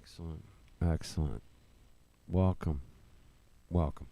Excellent. Excellent. Welcome. Welcome.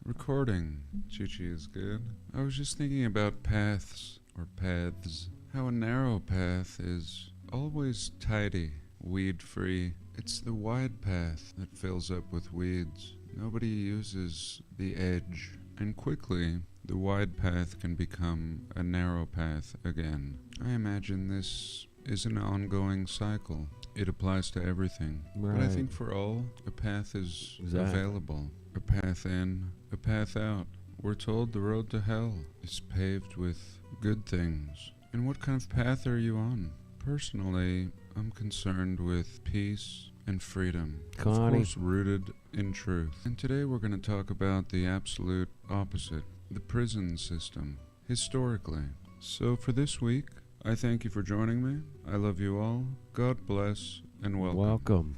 Recording. Chi-Chi is good. I was just thinking about paths, or paths. How a narrow path is always tidy, weed-free. It's the wide path that fills up with weeds. Nobody uses the edge. And quickly, the wide path can become a narrow path again. I imagine this is an ongoing cycle. It applies to everything. Right. But I think for all, a path is Exactly. available. A path in, a path out. We're told the road to hell is paved with good things. And what kind of path are you on? Personally, I'm concerned with peace and freedom. Connie. Of course, rooted in truth. And today we're going to talk about the absolute opposite, the prison system, historically. So for this week, I thank you for joining me. I love you all. God bless and welcome. Welcome.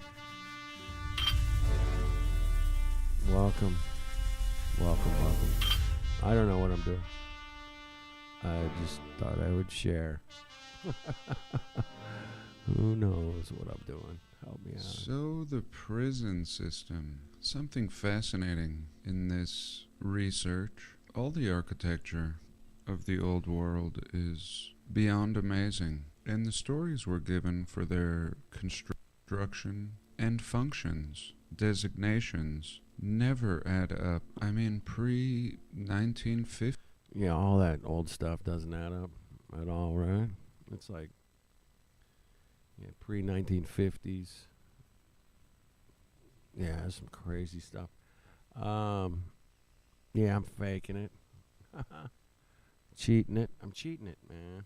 Welcome. Welcome. Welcome. I don't know what I'm doing. I just thought I would share. Who knows what I'm doing? Help me out. So the prison system, something fascinating in this research. All the architecture of the old world is beyond amazing, and the stories were given for their construction and functions, designations, never add up. I mean, pre-1950. Yeah, all that old stuff doesn't add up at all, right? It's like, yeah, pre-1950s. Yeah, there's some crazy stuff. Yeah, I'm faking it. Cheating it. I'm cheating it, man.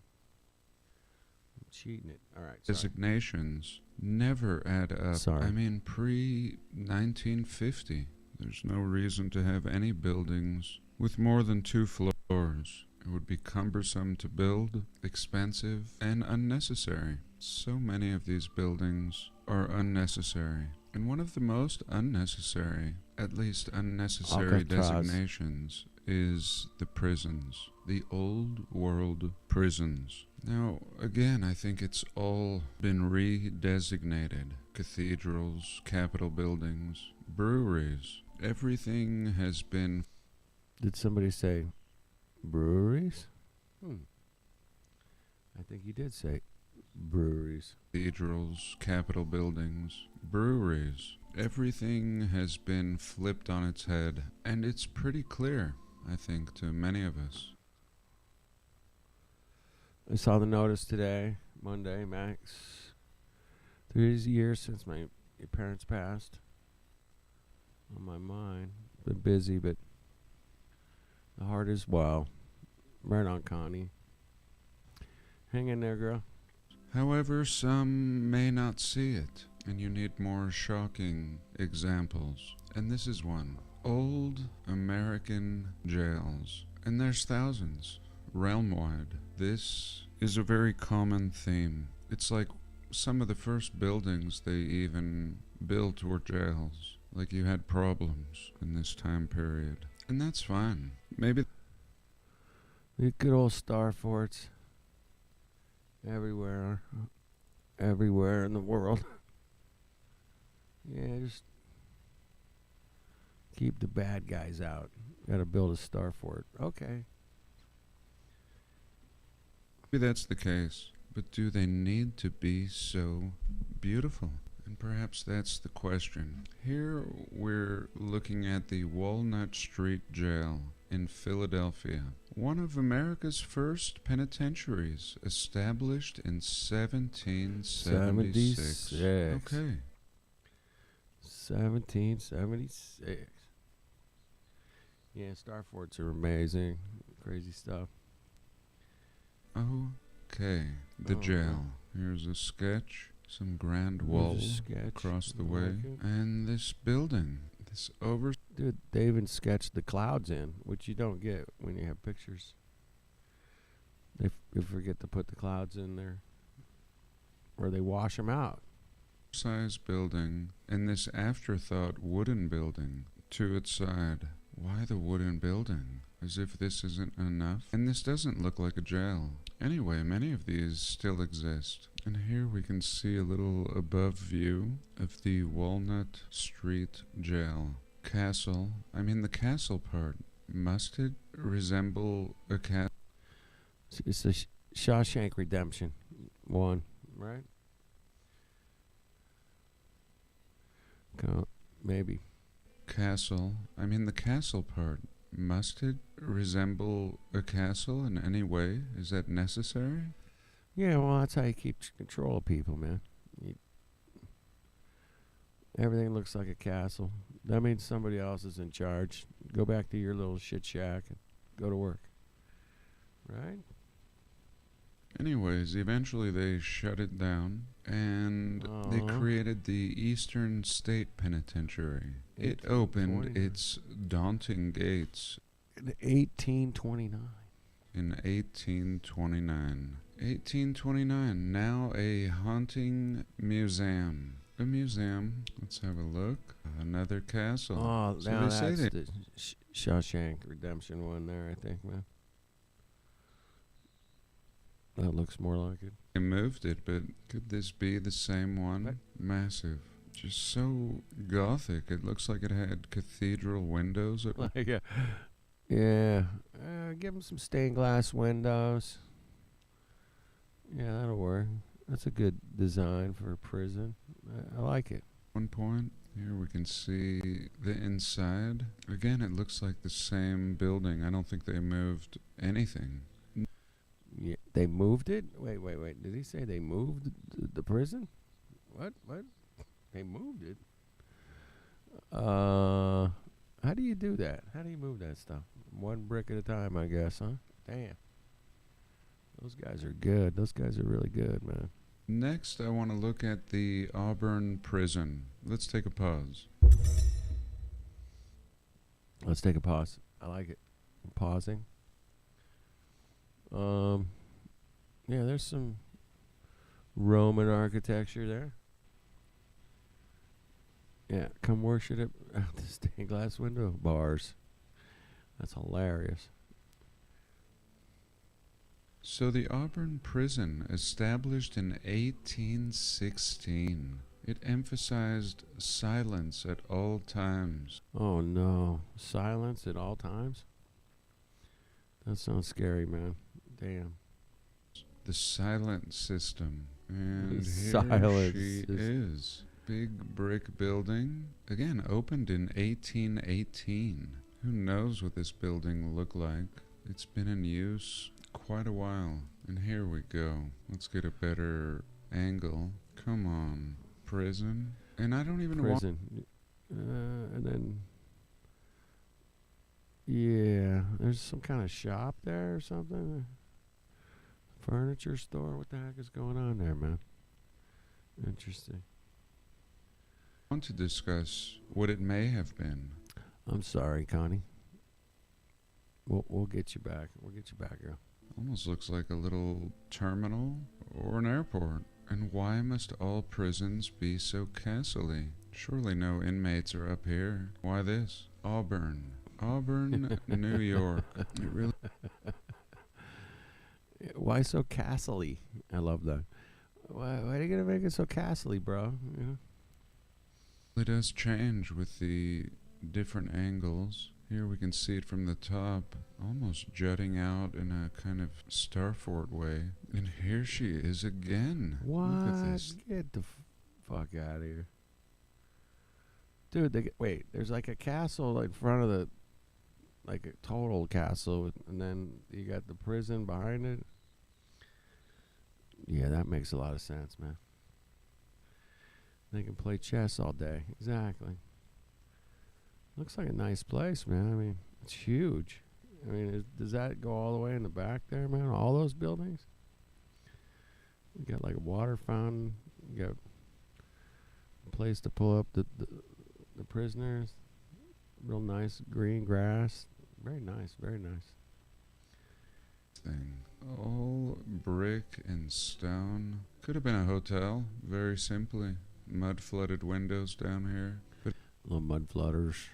I'm cheating it. All right, sorry. Designations never add up. Sorry. I mean, pre-1950. There's no reason to have any buildings with more than 2 floors. It would be cumbersome to build, expensive, and unnecessary. So many of these buildings are unnecessary. And one of the most unnecessary, at least unnecessary Alcatraz. designations, is the prisons. The old world prisons. Now, again, I think it's all been redesignated. Cathedrals, capitol buildings, breweries. Everything has been... Did somebody say breweries? I think you did say breweries. Cathedrals, capitol buildings, breweries. Everything has been flipped on its head, and it's pretty clear, I think, to many of us. I saw the notice today, Monday, Max. 3 years since your parents passed. On my mind. Been busy, but the heart is well. Right on, Connie. Hang in there, girl. However, some may not see it, and you need more shocking examples. And this is one. Old American jails. And there's thousands, realm-wide. This is a very common theme. It's like some of the first buildings they even built were jails. Like you had problems in this time period. And that's fine. Maybe The good old star forts. Everywhere in the world. Yeah, just keep the bad guys out. Gotta build a star fort. Okay. that's the case. But do they need to be so beautiful? And perhaps that's the question. Here we're looking at the Walnut Street Jail in Philadelphia, one of America's first penitentiaries, established in 1776. Okay. 1776. Yeah, star forts are amazing. Crazy stuff. Okay, the Oh, jail. Here's a sketch. Some grand There's a walls sketch. across the I way. like it. And this building, this Dude, they even sketched the clouds in, which you don't get when you have pictures. They forget to put the clouds in there. Or they wash them out. oversized building and this afterthought wooden building to its side. Why the wooden building? as if this isn't enough. And this doesn't look like a jail. Anyway, many of these still exist. And here we can see a little above view of the Walnut Street Jail. Castle. I mean the castle part. Must it resemble a castle? It's the Shawshank Redemption one, right? Maybe. Castle. I mean the castle part. Must it resemble a castle in any way? Is that necessary? Yeah, well, that's how you keep control of people, man. Everything looks like a castle. That means somebody else is in charge. Go back to your little shit shack and go to work. Right? Anyways, eventually they shut it down and they created the Eastern State Penitentiary. It opened its daunting gates in 1829. In 1829. 1829, now a haunting museum. A museum. Let's have a look. Another castle. Oh, so now they say that's the Shawshank Redemption one there, I think, man. That looks more like it. They moved it, but could this be the same one? What? Massive. Just so gothic. It looks like it had cathedral windows. Like, yeah. Give them some stained glass windows. Yeah, that'll work. That's a good design for a prison. I like it. One point. Here we can see the inside. Again, it looks like the same building. I don't think they moved anything. Yeah, they moved it? Wait. Did he say they moved the prison? What? They moved it? How do you do that? How do you move that stuff? One brick at a time, I guess, huh? Damn. Those guys are good. Those guys are really good, man. Next, I want to look at the Auburn prison. Let's take a pause. Let's take a pause. I like it. I'm pausing. Yeah, there's some Roman architecture there. Yeah, come worship it out the stained glass window bars. That's hilarious. So the Auburn prison, established in 1816, it emphasized silence at all times. Oh no, silence at all times? That sounds scary, man. Damn. The silent system. And The here silent she system. is. Big brick building. Again, opened in 1818. Who knows what this building looked like? It's been in use quite a while. And here we go. Let's get a better angle. Come on. Prison. And I don't even want... Prison. And then... Yeah, there's some kind of shop there or something. Furniture store. What the heck is going on there, man? Interesting. I want to discuss what it may have been. I'm sorry, Connie. We'll get you back. We'll get you back, girl. Almost looks like a little terminal or an airport. And why must all prisons be so castle-y? Surely no inmates are up here. Why this? Auburn, New York. It really... Why so castle-y? I love that. Why are you gonna make it so castle-y, bro? You know? It does change with the different angles. Here we can see it from the top, almost jutting out in a kind of starfort way. And here she is again. What? Look at this. Get the fuck out of here. Dude, wait, there's like a castle in front of the, like a total castle, and then you got the prison behind it. Yeah, that makes a lot of sense, man. They can play chess all day. Exactly. Looks like a nice place, man. I mean, it's huge. I mean, does that go all the way in the back there, man? All those buildings? You got like a water fountain. You got a place to pull up the prisoners. Real nice green grass. Very nice, very nice. Thing. All brick and stone. Could have been a hotel, very simply. Mud flooded windows down here. But Little mud flutters.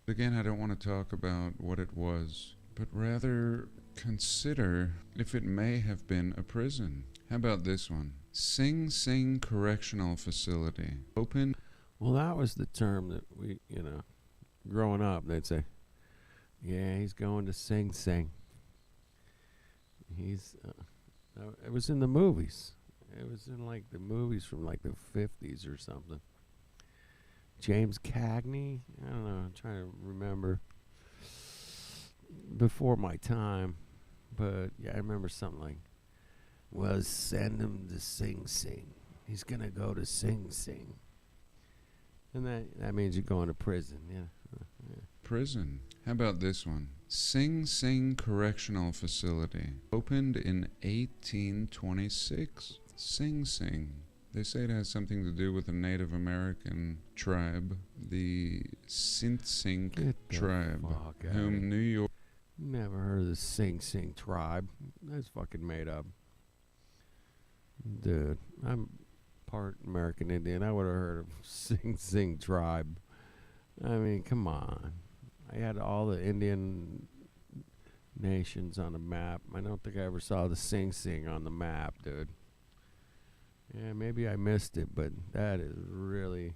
Again, I don't want to talk about what it was, but rather consider if it may have been a prison. How about this one? Sing Sing Correctional Facility. Open. Well, that was the term that we, growing up, they'd say, yeah, he's going to Sing Sing. It was in the movies. It was in like the movies from like the 50s or something. James Cagney? I don't know. I'm trying to remember. Before my time. But yeah, I remember something like, well, send him to Sing Sing. He's going to go to Sing Sing. And that means you're going to prison, yeah. Prison. How about this one? Sing Sing Correctional Facility. Opened in 1826. Sing Sing. They say it has something to do with a Native American tribe, the Sinsink tribe, whom New York... Never heard of the Sing Sing tribe. That's fucking made up. Dude, I'm part American Indian. I would have heard of Sing Sing tribe. I mean, come on. I had all the Indian nations on the map. I don't think I ever saw the Sing Sing on the map, dude. Yeah, maybe I missed it, but that is really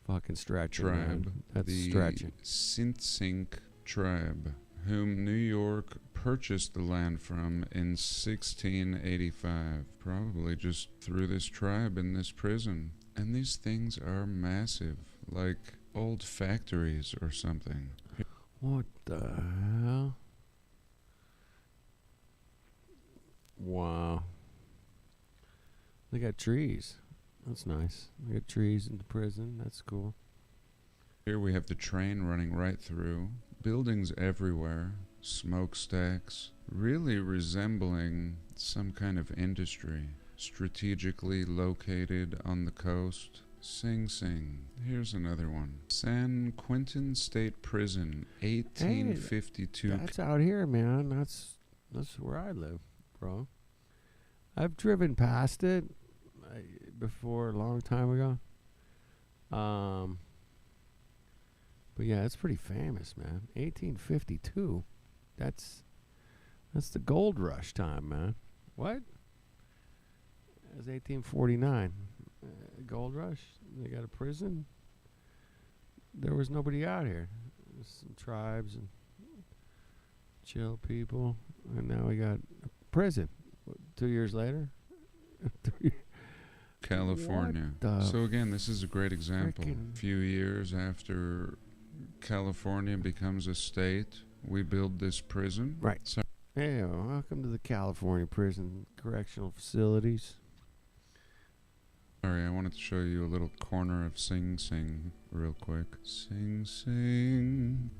fucking stretching. Tribe. Man. That's the stretching. Sinsink tribe, whom New York purchased the land from in 1685. Probably just through this tribe in this prison. And these things are massive, like old factories or something. What the hell? Wow. They got trees. That's nice. They got trees in the prison. That's cool. Here we have the train running right through. Buildings everywhere. Smokestacks. Really resembling some kind of industry. Strategically located on the coast. Sing Sing. Here's another one. San Quentin State Prison, 1852. Hey, that's out here, man. That's where I live, bro. I've driven past it before a long time ago. But yeah, it's pretty famous, man. 1852. That's the gold rush time, man. What? It was 1849. Gold rush. They got a prison. There was nobody out here. There's some tribes and chill people, and now we got a prison. 2 years later. California. So again, this is a great example. A few years after California becomes a state, we build this prison. Right. So, hey, welcome to the California Prison Correctional Facilities. Sorry, I wanted to show you a little corner of Sing Sing real quick. Sing Sing.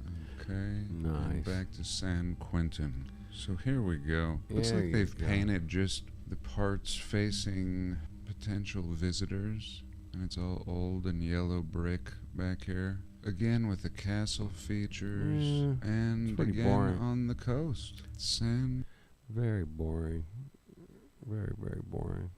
Okay. Nice. And back to San Quentin. So here we go. Looks There like you they've go. painted just the parts facing potential visitors. And it's all old and yellow brick back here. Again with the castle features. And pretty again boring. on the coast. San Very boring. Very, very boring.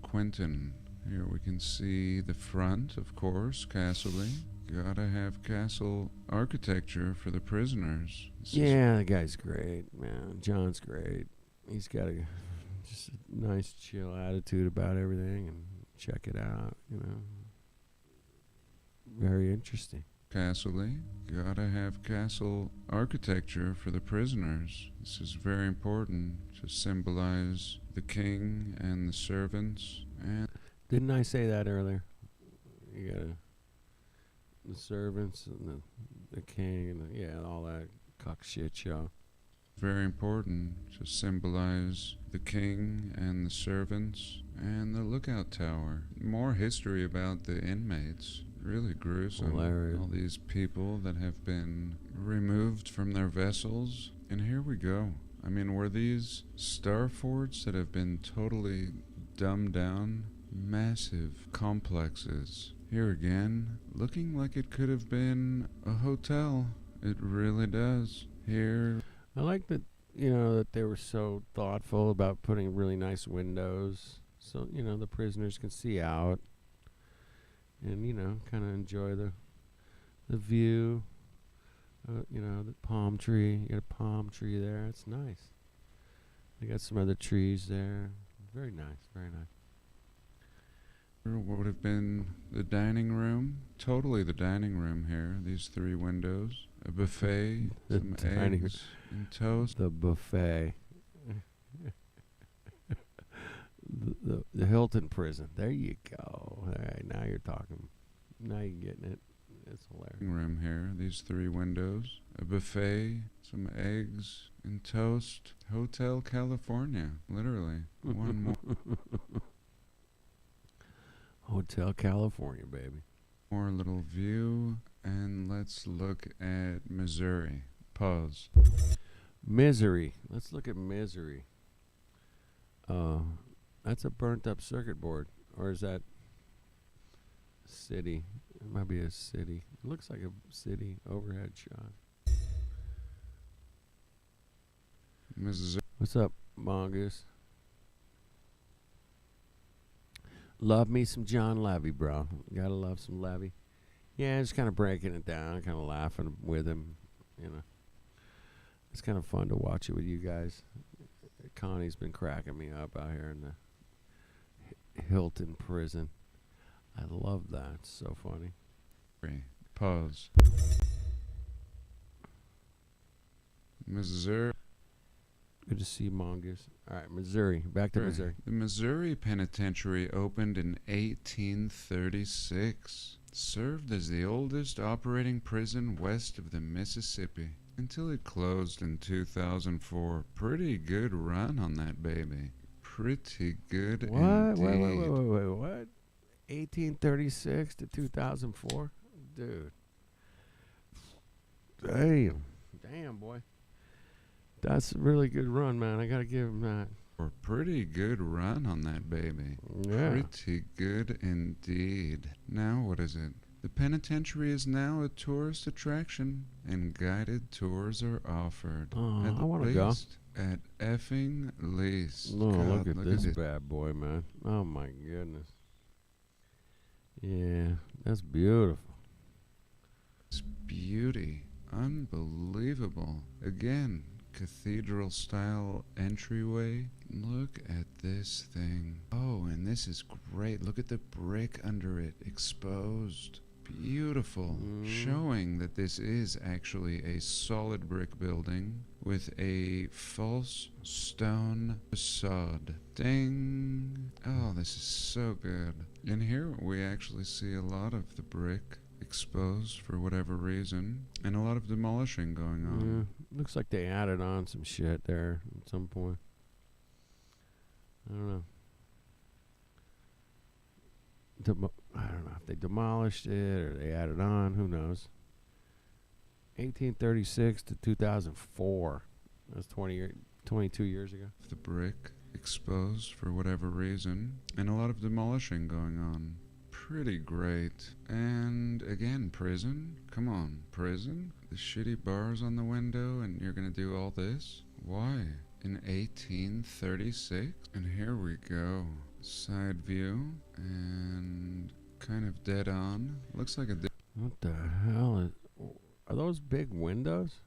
Quentin. Here we can see the front, of course, castle-y. Gotta have castle architecture for the prisoners. Yeah, the guy's great, man. John's great. He's got just a nice, chill attitude about everything, and check it out, Very interesting. Castle-y. Gotta have castle architecture for the prisoners. This is very important to symbolize the king and the servants. And Didn't I say that earlier? You got the servants and the king and all that cock shit show. very important to symbolize the king and the servants and the lookout tower. More history about the inmates. Really gruesome. Hilarious. All these people that have been removed from their vessels. And here we go. I mean, were these star forts that have been totally dumbed down? Massive complexes. Here again, looking like it could have been a hotel. It really does. Here, I like that, that they were so thoughtful about putting really nice windows so, the prisoners can see out and, kind of enjoy the view. You know, the palm tree. You got a palm tree there. It's nice. You got some other trees there. Very nice. Very nice. What would have been the dining room? Totally the dining room here. These three windows, a buffet, The some dining room. eggs and toast. The buffet. The Hilton prison. There you go. All right, now you're talking. Now you're getting it. It's hilarious. Room here. These three windows, a buffet, some eggs and toast. Hotel California, literally. One Hotel California, baby. more little view, and let's look at Missouri. Pause. Misery. Let's look at Misery. That's a burnt up circuit board. Or is that city? It might be a city. It looks like a city overhead shot. Missouri. What's up, Mongoose? Love me some John Levy, bro. Gotta love some Levy. Yeah, just kind of breaking it down, kind of laughing with him. You know, it's kind of fun to watch it with you guys. Connie's been cracking me up out here in the Hilton prison. I love that. It's so funny. Pause. Missouri. Good to see Mongoose. All right, Missouri. Back to Missouri. The Missouri Penitentiary opened in 1836. Served as the oldest operating prison west of the Mississippi until it closed in 2004. Pretty good run on that baby. Pretty good What? indeed. Wait. What? 1836 to 2004? Dude. Damn, boy. That's a really good run, man. I gotta give him that. Or pretty good run on that baby. Yeah. Pretty good indeed. Now what is it? The penitentiary is now a tourist attraction, and guided tours are offered. Oh, At I want to go. least. At effing least. Oh, God, look at this it. bad boy, man. Oh, my goodness. Yeah, that's beautiful. It's beauty. Unbelievable. Again, cathedral style entryway. Look at this thing. Oh, and this is great. Look at the brick under it exposed. Beautiful. Showing that this is actually a solid brick building with a false stone facade. Ding. Oh, this is so good. And here we actually see a lot of the brick exposed for whatever reason, and a lot of demolishing going on. Looks like they added on some shit there at some point. I don't know. I don't know if they demolished it or they added on. Who knows? 1836 to 2004. That's 22 years ago. The brick exposed for whatever reason, and a lot of demolishing going on. Pretty great. And again, prison? Come on, prison? The shitty bars on the window, and you're gonna do all this? Why? In 1836? And here we go. Side view, and kind of dead on. Looks like a... What the hell are those big windows?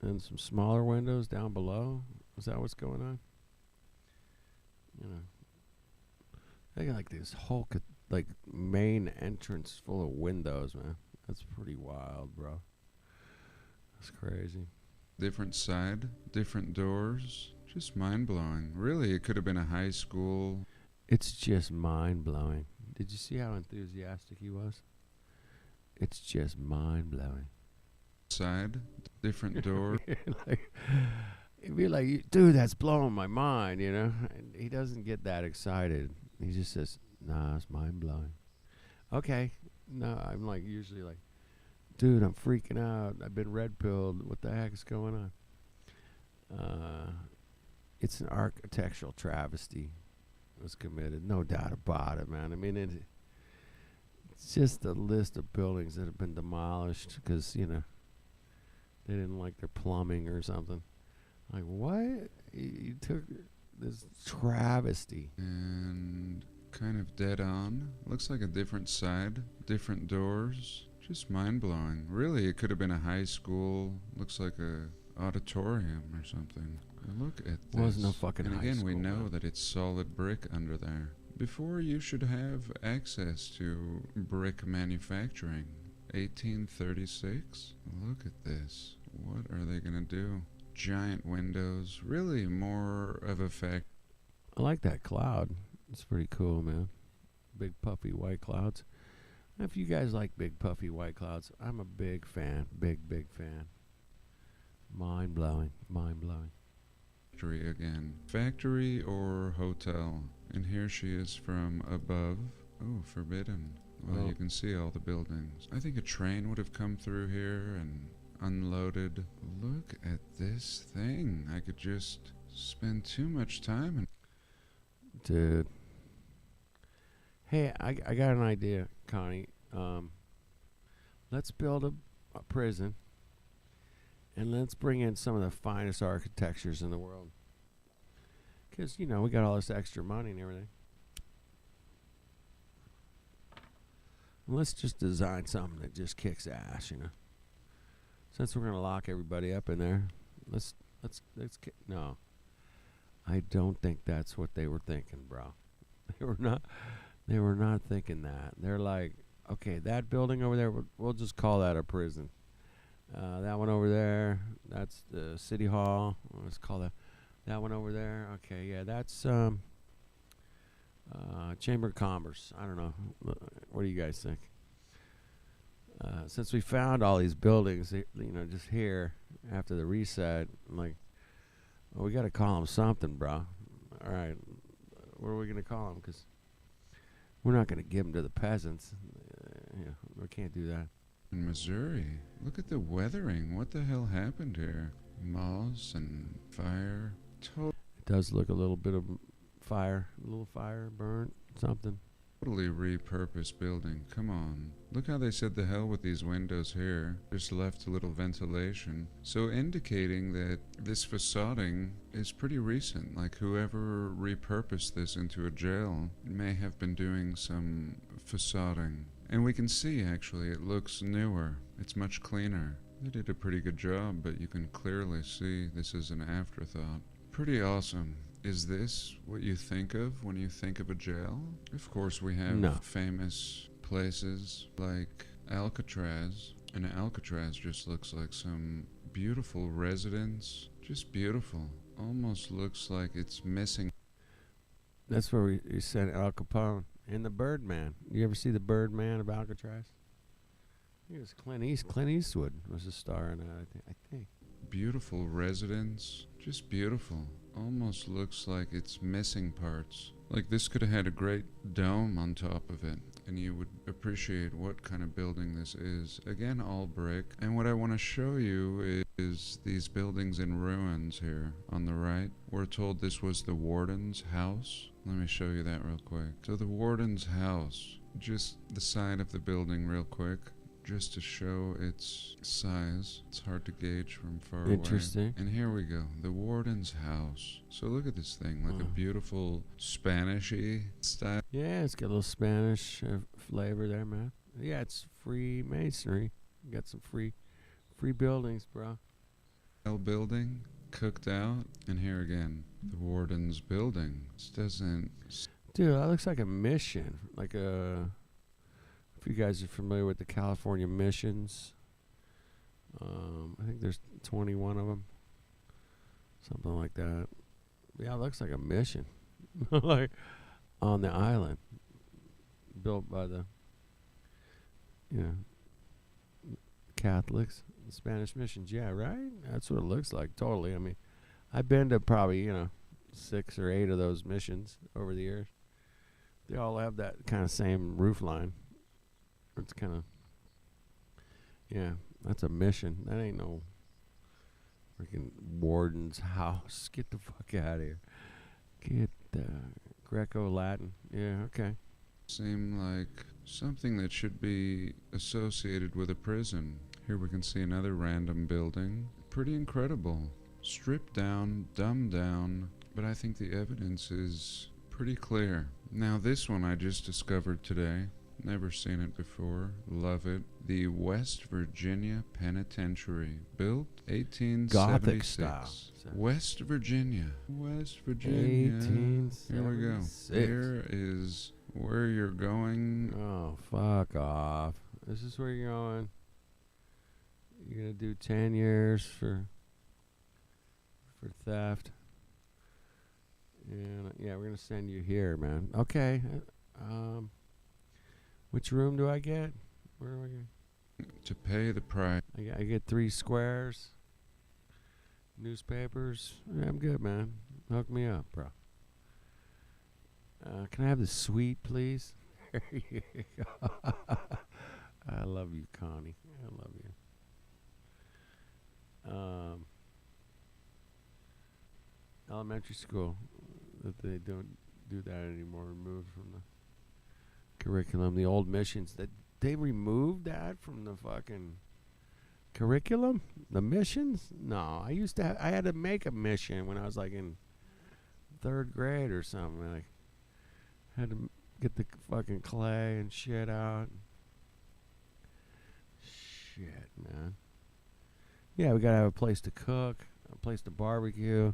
And some smaller windows down below? Is that what's going on? You know. They got like this whole main entrance full of windows, man. That's pretty wild, bro. That's crazy. Different side, different doors. Just mind-blowing. Really, it could have been a high school. It's just mind-blowing. Did you see how enthusiastic he was? It's just mind-blowing. Side, different door. He'd be like, dude, that's blowing my mind, you know? And he doesn't get that excited. He just says, nah, it's mind-blowing. Okay. No, I'm like usually like, dude, I'm freaking out. I've been red-pilled. What the heck is going on? It's an architectural travesty was committed. No doubt about it, man. I mean, it's just a list of buildings that have been demolished because, you know, they didn't like their plumbing or something. Like, what? You took this travesty. And kind of dead on. Looks like a different side, different doors. Just mind-blowing. Really, it could have been a high school. Looks like a auditorium or something. Look at this. Wasn't no fucking and high again, we school, know man. that it's solid brick under there. Before you should have access to brick manufacturing. 1836? Look at this. What are they gonna do? Giant windows. Really more of a fact. I like that cloud. It's pretty cool, man. Big puffy white clouds. If you guys like big puffy white clouds, I'm a big fan. Big fan. Mind blowing. Mind blowing. Factory again. Factory or hotel. And here she is from above. Oh, forbidden. Well, you can see all the buildings. I think a train would have come through here and unloaded. Look at this thing. I could just spend too much time in. Dude. Hey, I got an idea, Connie. Let's build a prison, and let's bring in some of the finest architectures in the world. Because, you know, we got all this extra money and everything. And let's just design something that just kicks ass, you know. Since we're going to lock everybody up in there, let's no. I don't think that's what they were thinking, bro. They were not thinking that. They're like, okay, that building over there, we'll just call that a prison. That one over there, that's the city hall. Let's call that one over there. Okay, yeah, that's Chamber of Commerce. I don't know. What do you guys think? Since we found all these buildings, you know, just here after the reset, I'm like, well, we got to call them something, bro. All right, what are we gonna call them? Because we're not gonna give them to the peasants. Yeah, we can't do that. In Missouri. Look at the weathering. What the hell happened here? Moss and fire. It does look a little bit of fire, a little fire burnt, something. Totally repurposed building. Come on. Look how they said the hell with these windows here. Just left a little ventilation. So indicating that this facading is pretty recent. Like whoever repurposed this into a jail may have been doing some facading. And we can see actually it looks newer. It's much cleaner. They did a pretty good job, but you can clearly see this is an afterthought. Pretty awesome. Is this what you think of when you think of a jail? Of course, we have famous places like Alcatraz, and Alcatraz just looks like some beautiful residence. Just beautiful. Almost looks like it's missing. That's where we sent Al Capone and the Birdman. You ever see the Birdman of Alcatraz? I think it was Clint Eastwood was the star in that, I think. Beautiful residence. Just beautiful. Almost looks like it's missing parts. Like this could have had a great dome on top of it, and you would appreciate what kind of building this is. Again, all brick. And what I want to show you is these buildings in ruins here on the right. We're told this was the warden's house. Let me show you that real quick. So the warden's house, just the side of the building real quick, just to show its size. It's hard to gauge from far away. Interesting. And here we go, the warden's house. So look at this thing, like a beautiful Spanish-y style. Yeah, it's got a little Spanish flavor there, man. Yeah, it's Freemasonry. You got some free buildings, bro. Building, cooked out, and here again, the warden's building. This doesn't... Dude, that looks like a mission, like a... If you guys are familiar with the California missions, I think there's 21 of them, something like that. Yeah, it looks like a mission, like on the island, built by the, Catholics, the Spanish missions. Yeah, right. That's what it looks like. Totally. I mean, I've been to probably 6 or 8 of those missions over the years. They all have that kind of same roof line. It's kind of, that's a mission. That ain't no freaking warden's house. Get the fuck out of here. Get Greco-Latin. Yeah, okay. Seem like something that should be associated with a prison. Here we can see another random building. Pretty incredible. Stripped down, dumbed down, but I think the evidence is pretty clear. Now this one I just discovered today. Never seen it before. Love it. The West Virginia Penitentiary. Built Gothic 1876. style. West Virginia. West Virginia. 1876. Here we go. Here is where you're going. Oh, fuck off. This is where you're going. You're going to do 10 years for theft. And yeah, we're going to send you here, man. Okay. Which room do I get? Where do I get? To pay the price. I get 3 squares. Newspapers. Yeah, I'm good, man. Hook me up, bro. Can I have the suite, please? There you go. I love you, Connie. I love you. Elementary school, that they don't do that anymore, removed from the curriculum. The old missions, that they removed that from the fucking curriculum. The missions? No, I had to make a mission when I was like in 3rd grade or something. I had to get the fucking clay and shit out. Shit, man. Yeah, we gotta have a place to cook, a place to barbecue.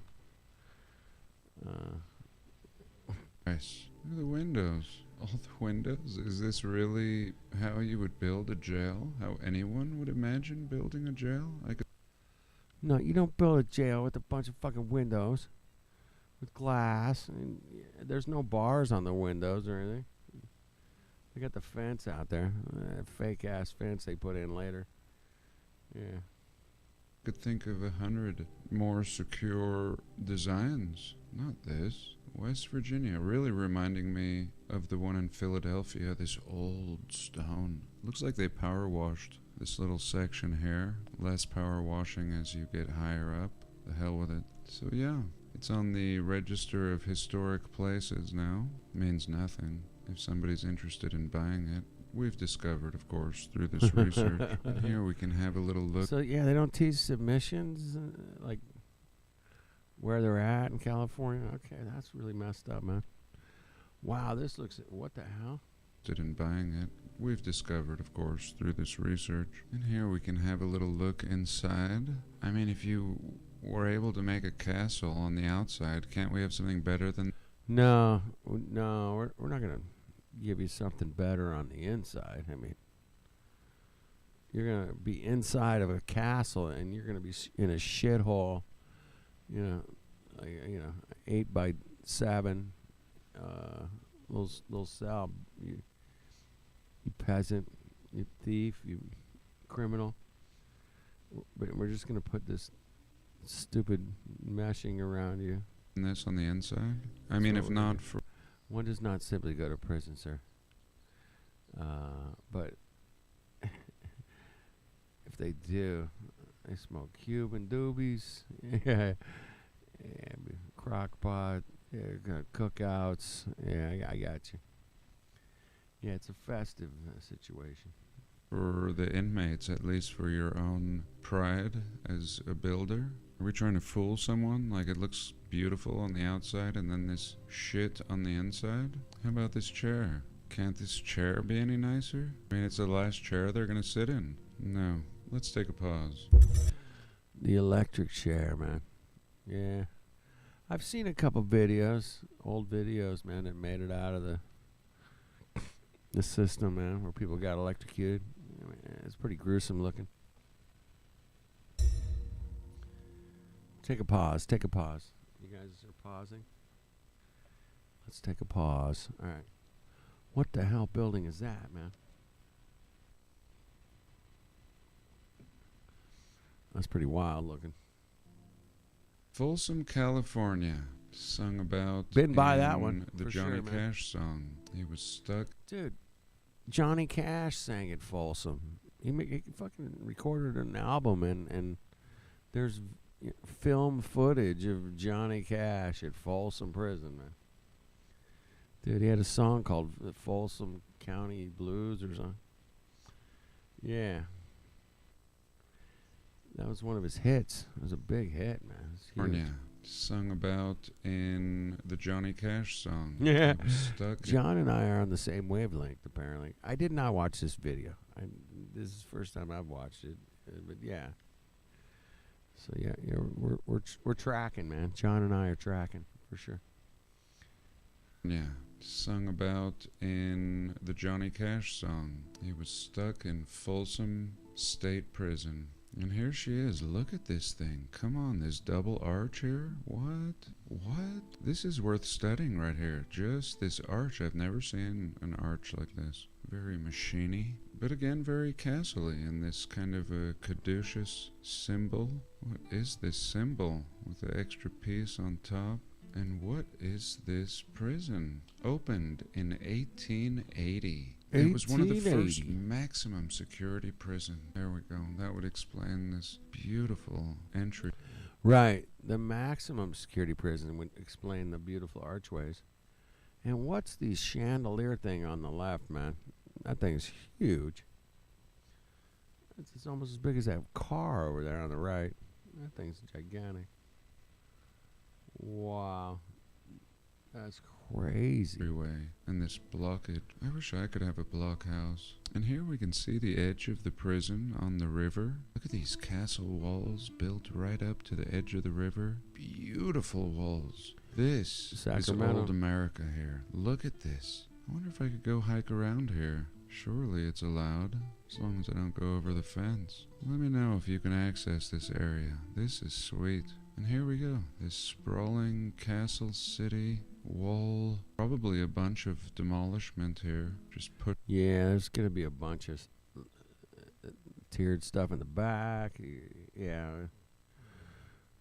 Nice. Look at the windows. All the windows. Is this really how you would build a jail? How anyone would imagine building a jail? No, you don't build a jail with a bunch of fucking windows with glass. And there's no bars on the windows or anything. They got the fence out there, fake ass fence they put in later. Yeah. Could think of 100 more secure designs. Not this. West Virginia, really reminding me of the one in Philadelphia, this old stone. Looks like they power washed this little section here. Less power washing as you get higher up. The hell with it. So yeah, it's on the Register of Historic Places now. Means nothing if somebody's interested in buying it. We've discovered, of course, through this research. And here we can have a little look. So yeah, they don't teach submissions, like where they're at in California. Okay, that's really messed up, man. Wow, this looks, what the hell? In buying it. We've discovered, of course, through this research. And here we can have a little look inside. I mean, if you were able to make a castle on the outside, can't we have something better than... No, we're not gonna give you something better on the inside. I mean, you're gonna be inside of a castle, and you're gonna be in a shithole. You know, like, 8x7 little cell. You peasant, you thief, you criminal. But we're just gonna put this stupid meshing around you. This on the inside? I mean, if not for... One does not simply go to prison, sir. But if they do, they smoke Cuban doobies, yeah, crock pot, cookouts. Yeah, I got you. Yeah, it's a festive situation. For the inmates, at least for your own pride as a builder? Are we trying to fool someone? Like it looks beautiful on the outside and then this shit on the inside? How about this chair? Can't this chair be any nicer? I mean, it's the last chair they're gonna sit in. No. Let's take a pause. The electric chair, man. Yeah. I've seen a couple videos, old videos, man, that made it out of the system, man, where people got electrocuted. I mean, it's pretty gruesome looking. Take a pause. You guys are pausing? Let's take a pause. All right. What the hell building is that, man? That's pretty wild looking. Folsom, California. Sung about Didn't buy that one. The Johnny Cash song. He was stuck. Dude, Johnny Cash sang at Folsom. He fucking recorded an album, and there's film footage of Johnny Cash at Folsom Prison, man. Dude, he had a song called the Folsom County Blues or something. Yeah. That was one of his hits. It was a big hit, man. It was huge. Yeah. Sung about in the Johnny Cash song. Yeah. He was stuck. John and I are on the same wavelength, apparently. I did not watch this video. This is the first time I've watched it. But yeah. So yeah, we're tracking, man. John and I are tracking for sure. Yeah, sung about in the Johnny Cash song. He was stuck in Folsom State Prison. And here she is. Look at this thing. Come on, this double arch here. What? What? This is worth studying right here. Just this arch. I've never seen an arch like this. Very machiny, but again, very castle-y, and this kind of a caduceus symbol. What is this symbol with the extra piece on top? And what is this prison? Opened in 1880. It was one of the first maximum security prison. There we go. That would explain this beautiful entry. Right. The maximum security prison would explain the beautiful archways. And what's the chandelier thing on the left, man? That thing's huge. It's almost as big as that car over there on the right. That thing's gigantic. Wow. That's crazy. Freeway and this blockage. I wish I could have a blockhouse. And here we can see the edge of the prison on the river. Look at these castle walls built right up to the edge of the river. Beautiful walls. This is old America here. Look at this. I wonder if I could go hike around here. Surely it's allowed, as long as I don't go over the fence. Let me know if you can access this area. This is sweet. And here we go. This sprawling castle city wall. Probably a bunch of demolishment here. Just put. Yeah, there's gonna be a bunch of tiered stuff in the back. Yeah,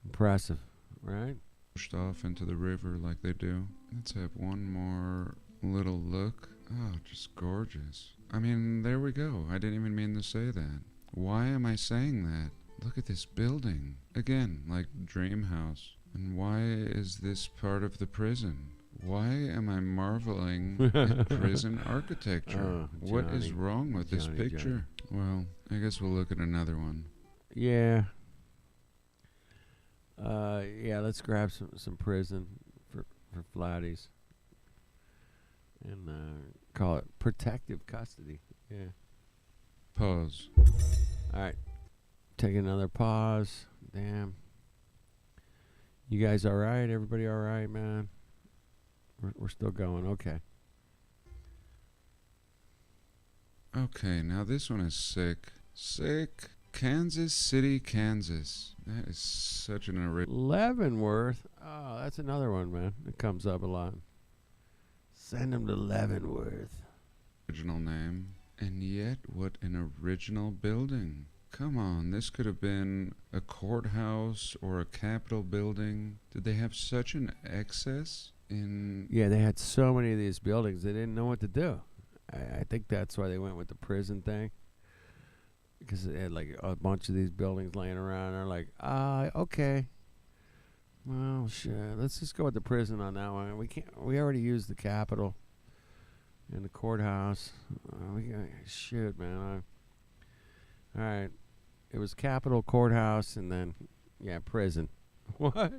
impressive, right? Pushed off into the river like they do. Let's have one more little look. Oh, just gorgeous. I mean, there we go. I didn't even mean to say that. Why am I saying that? Look at this building. Again, like Dream House. And why is this part of the prison? Why am I marveling at prison architecture? What is wrong with this picture? Well, I guess we'll look at another one. Yeah. Yeah, let's grab some prison for flatties. And call it protective custody. Yeah. Pause. All right. Take another pause. Damn. You guys all right? Everybody all right, man? We're still going. Okay. Okay, now this one is sick. Sick. Kansas City, Kansas. That is such an original. Leavenworth. Oh, that's another one, man. It comes up a lot. Send him to Leavenworth. Original name. And yet, what an original building. Come on, this could have been a courthouse or a capitol building. Did they have such an excess in... Yeah, they had so many of these buildings, they didn't know what to do. I think that's why they went with the prison thing. Because they had like a bunch of these buildings laying around. They're like, okay. Well, shit, let's just go with the prison on that one. We already used the capitol and the courthouse. Shit, man. All right. It was Capitol, courthouse, and then, yeah, prison. What?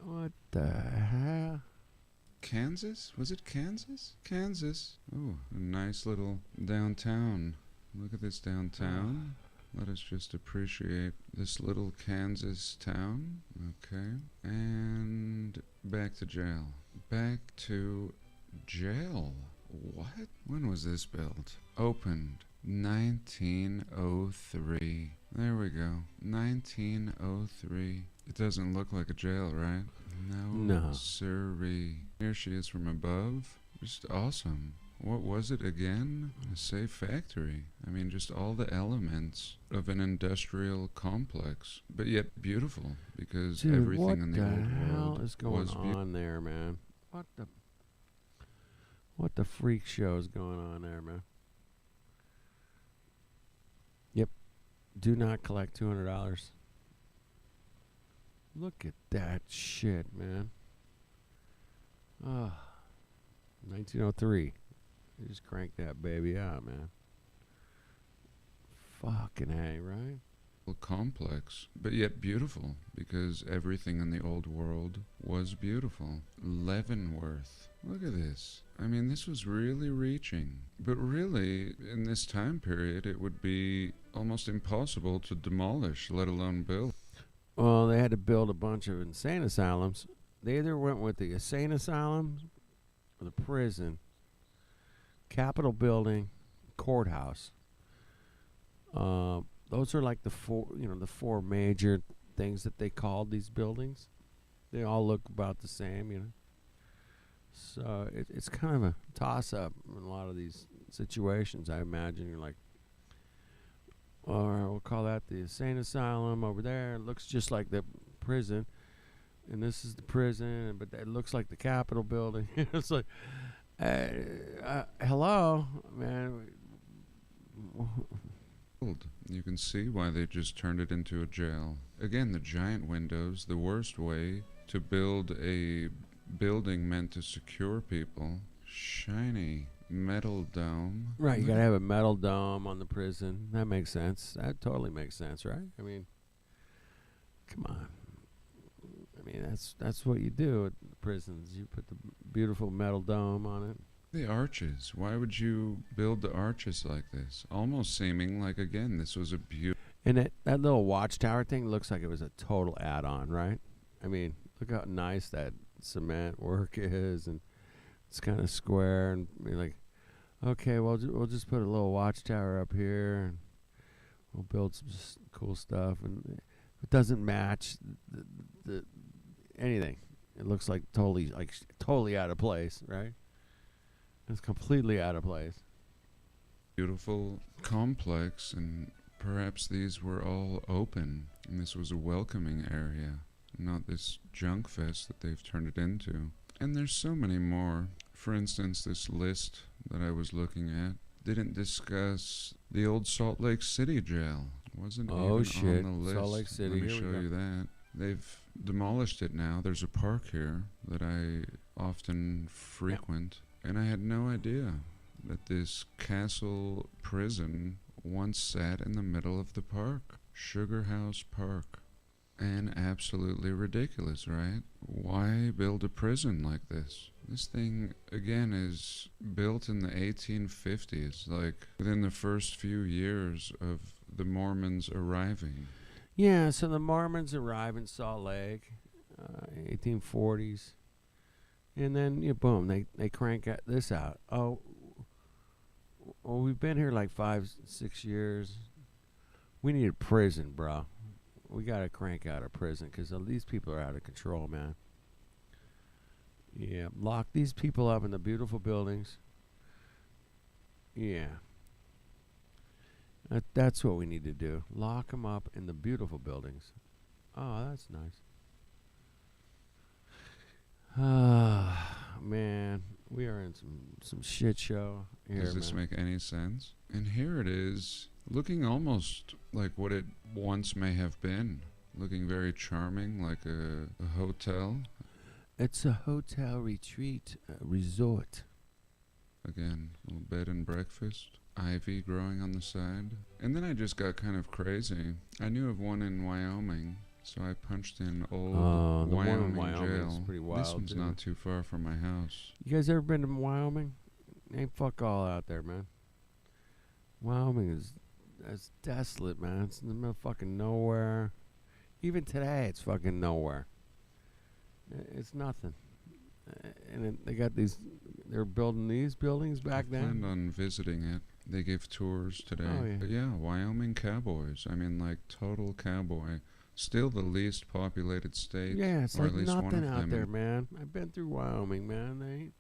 What the hell? Kansas? Was it Kansas? Kansas. Oh, a nice little downtown. Look at this downtown. Let us just appreciate this little Kansas town. Okay. And back to jail. Back to jail. What? When was this built? Opened 1903. There we go. 1903. It doesn't look like a jail, right? No. Sirree. Here she is from above. Just awesome. What was it again? A safe factory. I mean, just all the elements of an industrial complex, but yet beautiful because dude, everything in the old world is going on there, man? What the freak show is going on there, man? Yep. Do not collect $200. Look at that shit, man. 1903. You just crank that baby out, man. Fucking A, right? complex, but yet beautiful, because everything in the old world was beautiful. Leavenworth. Look at this. I mean, this was really reaching. But really, in this time period, it would be almost impossible to demolish, let alone build. Well, they had to build a bunch of insane asylums. They either went with the insane asylum or the prison, Capitol building, courthouse. Those are like the four major things that they called these buildings. They all look about the same. So it's kind of a toss-up in a lot of these situations. I imagine you're like, all right, we'll call that the insane asylum over there. It looks just like the prison, and this is the prison, but it looks like the Capitol building. It's like, hello, man. You can see why they just turned it into a jail. Again, the giant windows, the worst way to build a building meant to secure people. Shiny metal dome. Right, you gotta have a metal dome on the prison. That makes sense. That totally makes sense, right? I mean, come on. I mean, that's what you do at prisons. You put the beautiful metal dome on it. The arches. Why would you build the arches like this? Almost seeming like, again, this was a beautiful... And that little watchtower thing looks like it was a total add-on, right? I mean, look how nice that cement work is, and it's kind of square, and you're like, okay, well, we'll just put a little watchtower up here, and we'll build some cool stuff, and it doesn't match the anything. It looks like totally out of place, right? It's completely out of place. Beautiful complex, and perhaps these were all open, and this was a welcoming area, not this junk fest that they've turned it into. And there's so many more. For instance, this list that I was looking at didn't discuss the old Salt Lake City jail. Wasn't even on the list. Salt Lake City. Let me show you that. They've demolished it now. There's a park here that I often frequent. Yep. And I had no idea that this castle prison once sat in the middle of the park. Sugar House Park. And absolutely ridiculous, right? Why build a prison like this? This thing, again, is built in the 1850s, like within the first few years of the Mormons arriving. Yeah, so the Mormons arrive in Salt Lake, 1840s. And then, boom, they crank this out. Oh, well, we've been here like 5-6 years. We need a prison, bro. We got to crank out a prison because these people are out of control, man. Yeah, lock these people up in the beautiful buildings. Yeah. That's what we need to do. Lock them up in the beautiful buildings. Oh, that's nice. Man, we are in some shit show here. Does this make any sense? And here it is, looking almost like what it once may have been. Looking very charming, like a hotel. It's a hotel retreat resort. Again, a little bed and breakfast. Ivy growing on the side. And then I just got kind of crazy. I knew of one in Wyoming. So I punched in old Wyoming jail. Pretty wild, this one's not too far from my house. You guys ever been to Wyoming? Ain't fuck all out there, man. Wyoming that's desolate, man. It's in the middle of fucking nowhere. Even today, it's fucking nowhere. It's nothing. And they got they're building these buildings back then. I planned on visiting it. They gave tours today. Oh, yeah. But yeah, Wyoming cowboys. I mean, like, total cowboy. Still the least populated state. Yeah, it's or like at least nothing one of out them. there, man. I've been through Wyoming, man.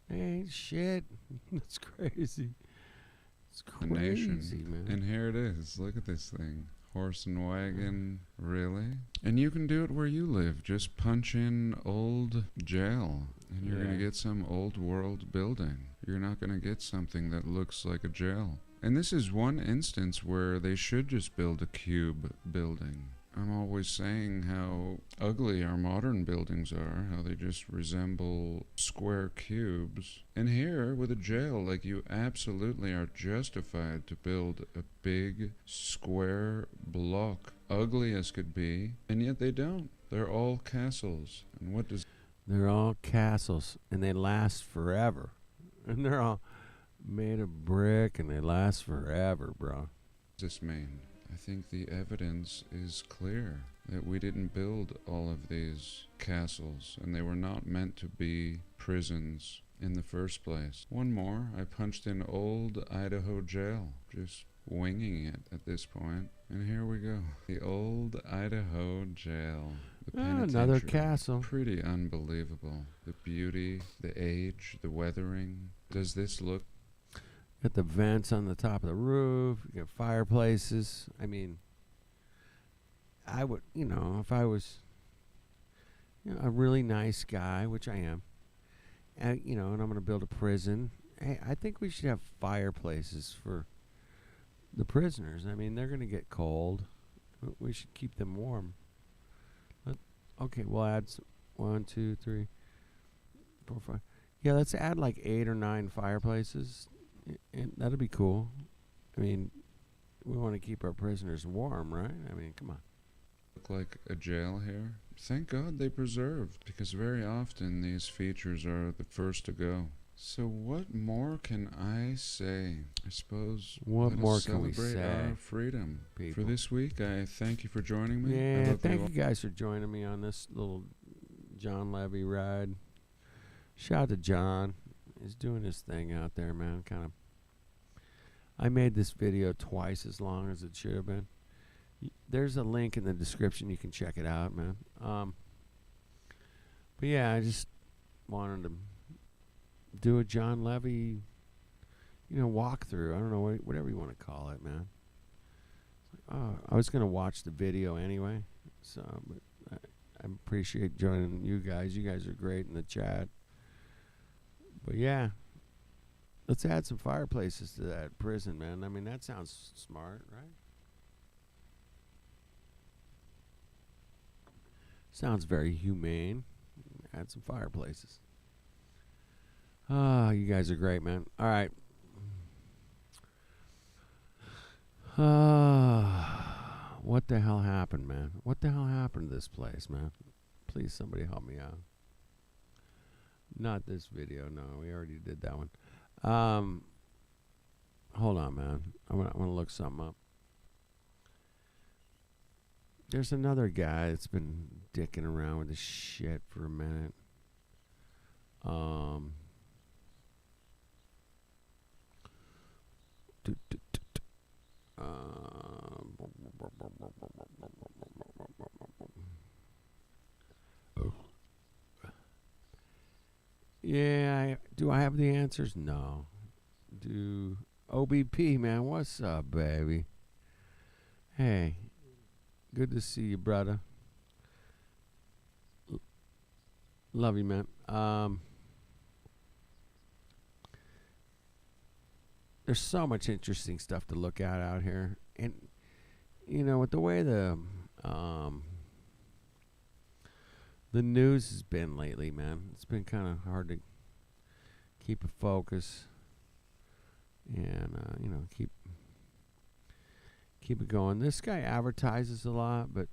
They ain't shit. It's crazy. It's The crazy, nation. man. And here it is. Look at this thing. Horse and wagon. Really? And you can do it where you live. Just punch in old jail. And you're going to get some old world building. You're not going to get something that looks like a jail. And this is one instance where they should just build a cube building. I'm always saying how ugly our modern buildings are, how they just resemble square cubes. And here, with a jail, like, you absolutely are justified to build a big square block, ugly as could be, and yet they don't. They're all castles. And what does They're all castles, and they last forever. And they're all made of brick, and they last forever, bro. this mean? I think the evidence is clear that we didn't build all of these castles, and they were not meant to be prisons in the first place. One more, I punched in old Idaho jail, just winging it at this point. And here we go. The old Idaho jail. The Another penitentiary. castle. Pretty unbelievable. The beauty, the age, the weathering. Does this look Got the vents on the top of the roof. You got fireplaces. I mean, I would, if I was, a really nice guy, which I am, and I'm going to build a prison. Hey, I think we should have fireplaces for the prisoners. I mean, they're going to get cold. We should keep them warm. Okay, we'll add 1, 2, 3, 4, 5. Yeah, let's add like 8 or 9 fireplaces. And that'll be cool. I mean, we want to keep our prisoners warm, right? I mean, come on. Look like a jail here? Thank God they preserved, because very often these features are the first to go. So what more can I say? I suppose What more can we celebrate say, our freedom. people? For this week, I thank you for joining me. I Yeah, hope thank all- you guys for joining me on this little John Levy ride. Shout out to John. He's doing his thing out there, man. I made this video twice as long as it should have been. There's a link in the description. You can check it out, man. But yeah, I just wanted to do a John Levy, walkthrough. I don't know, whatever you want to call it, man. I was gonna watch the video anyway, but I appreciate joining you guys. You guys are great in the chat. But yeah, let's add some fireplaces to that prison, man. I mean, that sounds smart, right? Sounds very humane. Add some fireplaces. You guys are great, man. All right. What the hell happened, man? What the hell happened to this place, man? Please, somebody help me out. Not this video. No, we already did that one. Hold on, man. I want to look something up. There's another guy that's been dicking around with this shit for a minute. Yeah, do I have the answers? No. Do OBP, man, what's up, baby? Hey, good to see you, brother. Love you, man. There's so much interesting stuff to look at out here, and with the way the news has been lately, man, it's been kind of hard to keep a focus and keep it going. This guy advertises a lot, but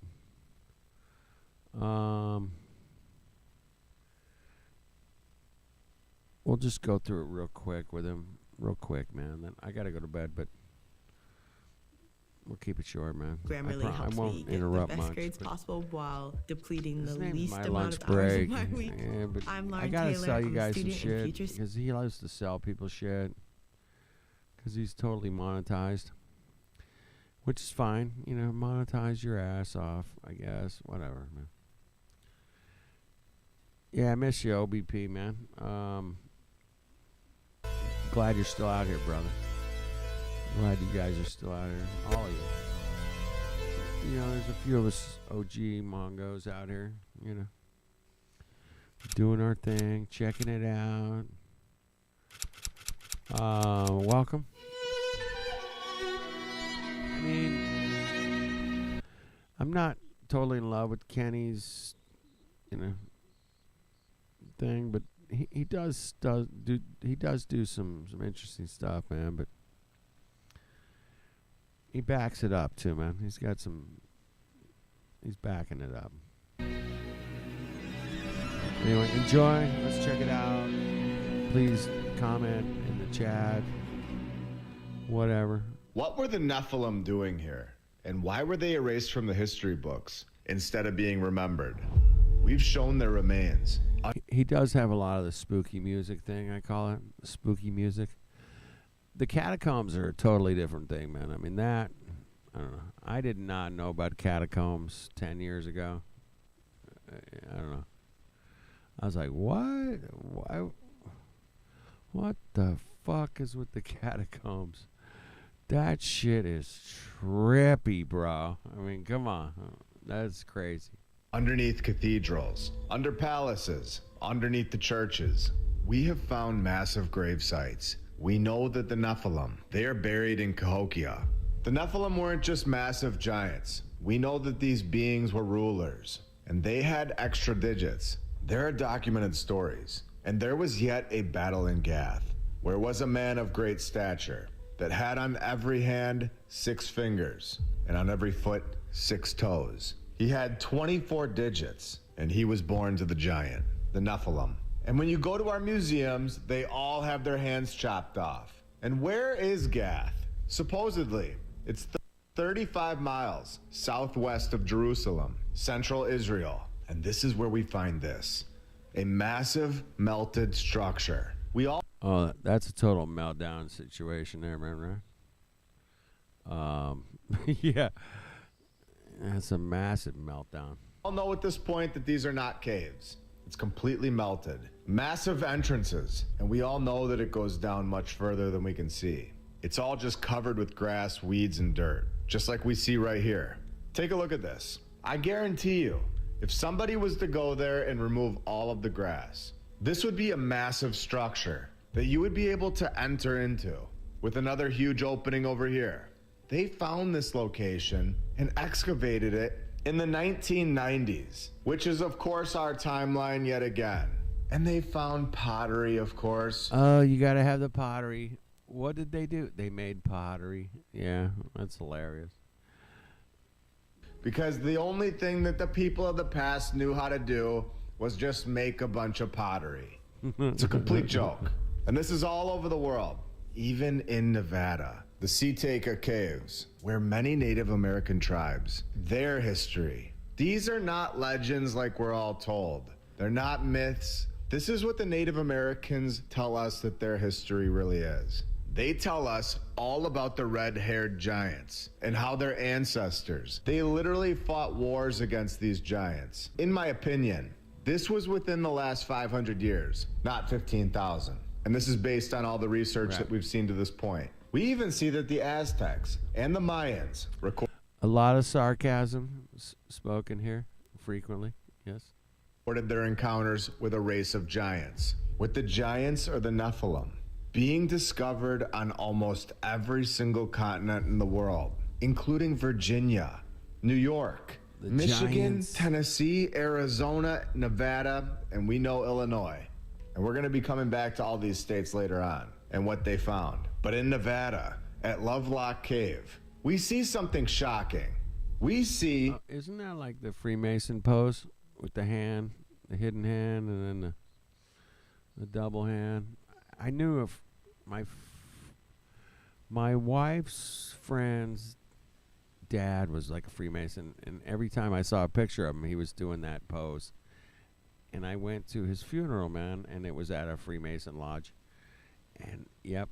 we'll just go through it real quick with him. Real quick, man. Then I gotta go to bed, but we'll keep it short, man. Grammarly helps me get the best grades possible while depleting the least amount of hours of my week. Yeah, but I'm Lauren I gotta Taylor. sell you I'm a guys some student in shit future because he loves to sell people shit because he's totally monetized, which is fine. Monetize your ass off, I guess. Whatever, man. Yeah, I miss you, OBP, man. Glad you're still out here, brother. Glad you guys are still out here. All of you. There's a few of us OG Mongos out here, doing our thing, checking it out. Welcome. I mean, I'm not totally in love with Kenny's, thing, but he does do some interesting stuff, man. But he backs it up too, man. He's backing it up. Anyway, enjoy. Let's check it out. Please comment in the chat. Whatever. What were the Nephilim doing here? And why were they erased from the history books instead of being remembered? We've shown their remains. He does have a lot of the spooky music thing, I call it. Spooky music. The catacombs are a totally different thing, man. I mean, I don't know. I did not know about catacombs 10 years ago. I don't know. I was like, what? Why? What the fuck is with the catacombs? That shit is trippy, bro. I mean, come on. That's crazy. Underneath cathedrals, under palaces, underneath the churches, we have found massive grave sites. We know that the Nephilim, they are buried in Cahokia. The Nephilim weren't just massive giants. We know that these beings were rulers, and they had extra digits. There are documented stories. And there was yet a battle in Gath, where was a man of great stature, that had on every hand 6 fingers, and on every foot 6 toes. He had 24 digits, and he was born to the giant, the Nephilim. And when you go to our museums, they all have their hands chopped off. And where is Gath? Supposedly, it's 35 miles southwest of Jerusalem, central Israel. And this is where we find this. A massive melted structure. Oh, that's a total meltdown situation there, man, right? Yeah. That's a massive meltdown. All know at this point that these are not caves. It's completely melted. Massive entrances, and we all know that it goes down much further than we can see. It's all just covered with grass, weeds, and dirt, just like we see right here. Take a look at this. I guarantee you, if somebody was to go there and remove all of the grass, this would be a massive structure that you would be able to enter into with another huge opening over here. They found this location and excavated it in the 1990s, which is of course our timeline yet again. And they found pottery, of course. Oh, you gotta have the pottery. What did they do? They made pottery. Yeah, that's hilarious. Because the only thing that the people of the past knew how to do was just make a bunch of pottery. It's a complete joke. And this is all over the world, even in Nevada. The Seataka Caves, where many Native American tribes, their history. These are not legends like we're all told. They're not myths. This is what the Native Americans tell us that their history really is. They tell us all about the red-haired giants and how their ancestors, they literally fought wars against these giants. In my opinion, this was within the last 500 years, not 15,000. And this is based on all the research that we've seen to this point. We even see that the Aztecs and the Mayans a lot of sarcasm spoken here frequently, yes. Recorded their encounters with a race of giants, with the giants or the Nephilim being discovered on almost every single continent in the world, including Virginia, New York, Michigan, giants. Tennessee, Arizona, Nevada, and we know Illinois. And we're going to be coming back to all these states later on and what they found. But in Nevada, at Lovelock Cave, we see something shocking. We see... isn't that like the Freemason pose with the hand, the hidden hand, and then the double hand? I knew if my wife's friend's dad was like a Freemason, and every time I saw a picture of him, he was doing that pose. And I went to his funeral, man, and it was at a Freemason lodge. And, yep,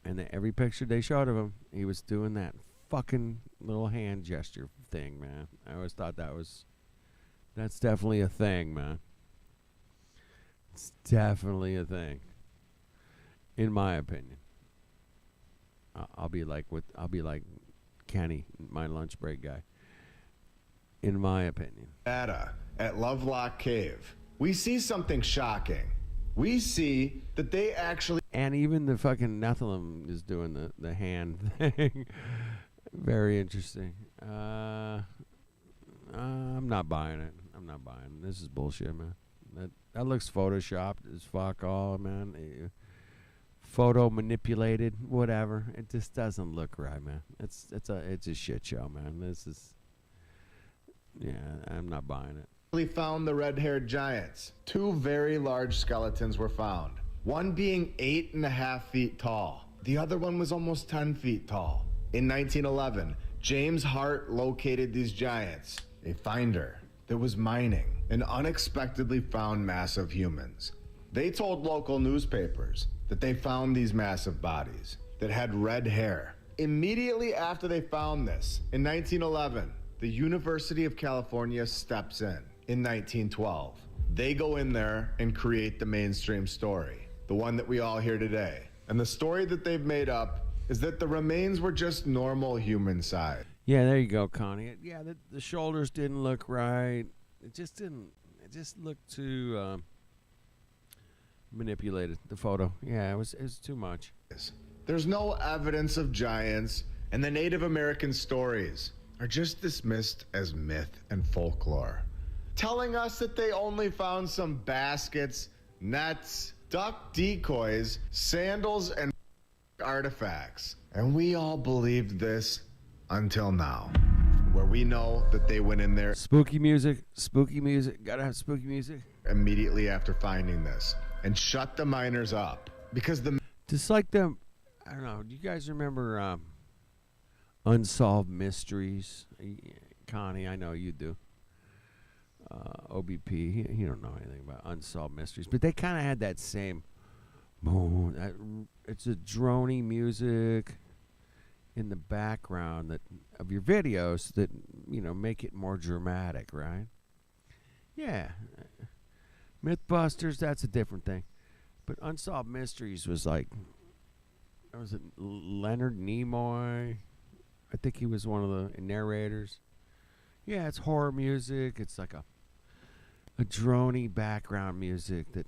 and every picture they showed of him, he was doing that fucking little hand gesture thing, man. I always thought that's definitely a thing, man. It's definitely a thing. In my opinion, I'll be like Kenny, my lunch break guy. In my opinion, at Lovelock Cave, we see something shocking. We see that they actually, and even the fucking Nephilim is doing the hand thing. Very interesting. I'm not buying it. I'm not buying it. This is bullshit, man. That looks photoshopped as fuck all, man. Photo manipulated, whatever. It just doesn't look right, man. It's a shit show, man. This is, yeah, I'm not buying it. We found the red-haired giants. 2 very large skeletons were found. One being 8.5 feet tall. The other one was almost 10 feet tall. In 1911, James Hart located these giants. A finder that was mining and unexpectedly found massive humans. They told local newspapers that they found these massive bodies that had red hair. Immediately after they found this, in 1911, the University of California steps in. In 1912, they go in there and create the mainstream story, the one that we all hear today. And the story that they've made up is that the remains were just normal human size. Yeah, there you go, Connie. Yeah, the shoulders didn't look right. It just didn't. It just looked too manipulated. The photo. Yeah, it was too much. There's no evidence of giants, and the Native American stories are just dismissed as myth and folklore, telling us that they only found some baskets, nets, duck decoys, sandals, and artifacts. And we all believed this until now, where we know that they went in there spooky music, gotta have spooky music immediately after finding this and shut the miners up because just like them. I don't know, do you guys remember Unsolved Mysteries? Connie, I know you do. OBP, he don't know anything about Unsolved Mysteries, but they kind of had that same boom. It's a drony music in the background that of your videos that, you know, make it more dramatic, right? Yeah. Mythbusters, that's a different thing. But Unsolved Mysteries was like, was it Leonard Nimoy? I think he was one of the narrators. Yeah, it's horror music. It's like a drony background music that,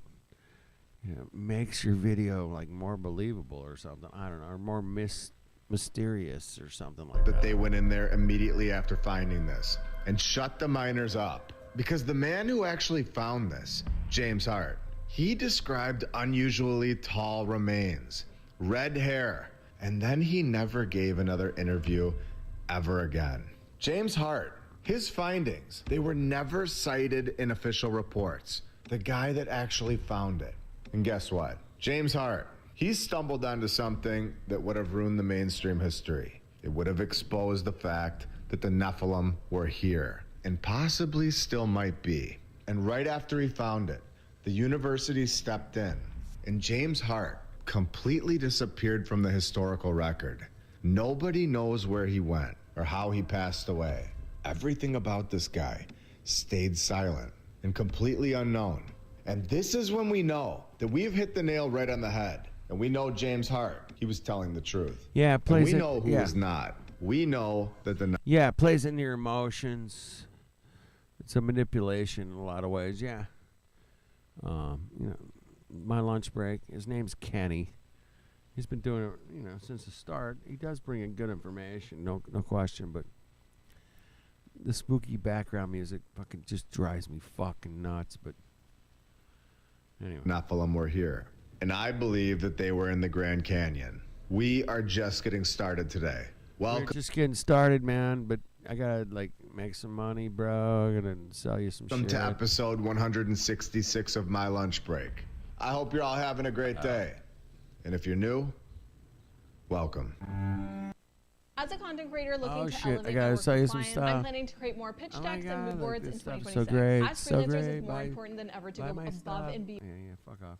you know, makes your video like more believable or something. I don't know, or more mysterious or something like that. They went in there immediately after finding this and shut the miners up because the man who actually found this, James Hart, he described unusually tall remains, red hair, and then he never gave another interview ever again. James Hart, his findings, they were never cited in official reports. The guy that actually found it. And guess what? James Hart, he stumbled onto something that would have ruined the mainstream history. It would have exposed the fact that the Nephilim were here, and possibly still might be. And right after he found it, the university stepped in, and James Hart completely disappeared from the historical record. Nobody knows where he went or how he passed away. Everything about this guy stayed silent and completely unknown. And this is when we know that we've hit the nail right on the head. And we know James Hart, he was telling the truth. Yeah, it plays. And we know who was not. We know that yeah, it plays into your emotions. It's a manipulation in a lot of ways. Yeah. You know, my lunch break. His name's Kenny. He's been doing it, you know, since the start. He does bring in good information, no question. But the spooky background music fucking just drives me fucking nuts. But anyway, Nephilim were here. And I believe that they were in the Grand Canyon. We are just getting started today. We're just getting started, man, but I gotta, like, make some money, bro. I gotta sell you some shit. Welcome to episode 166 of My Lunch Break. I hope you're all having a great day. And if you're new, welcome. As a content creator looking to shit, elevate I gotta sell you some client, stuff. I'm planning to create more pitch decks and mood boards in 2026. So great, As freelancers, it's more important than ever to go above and beyond. Yeah, fuck off.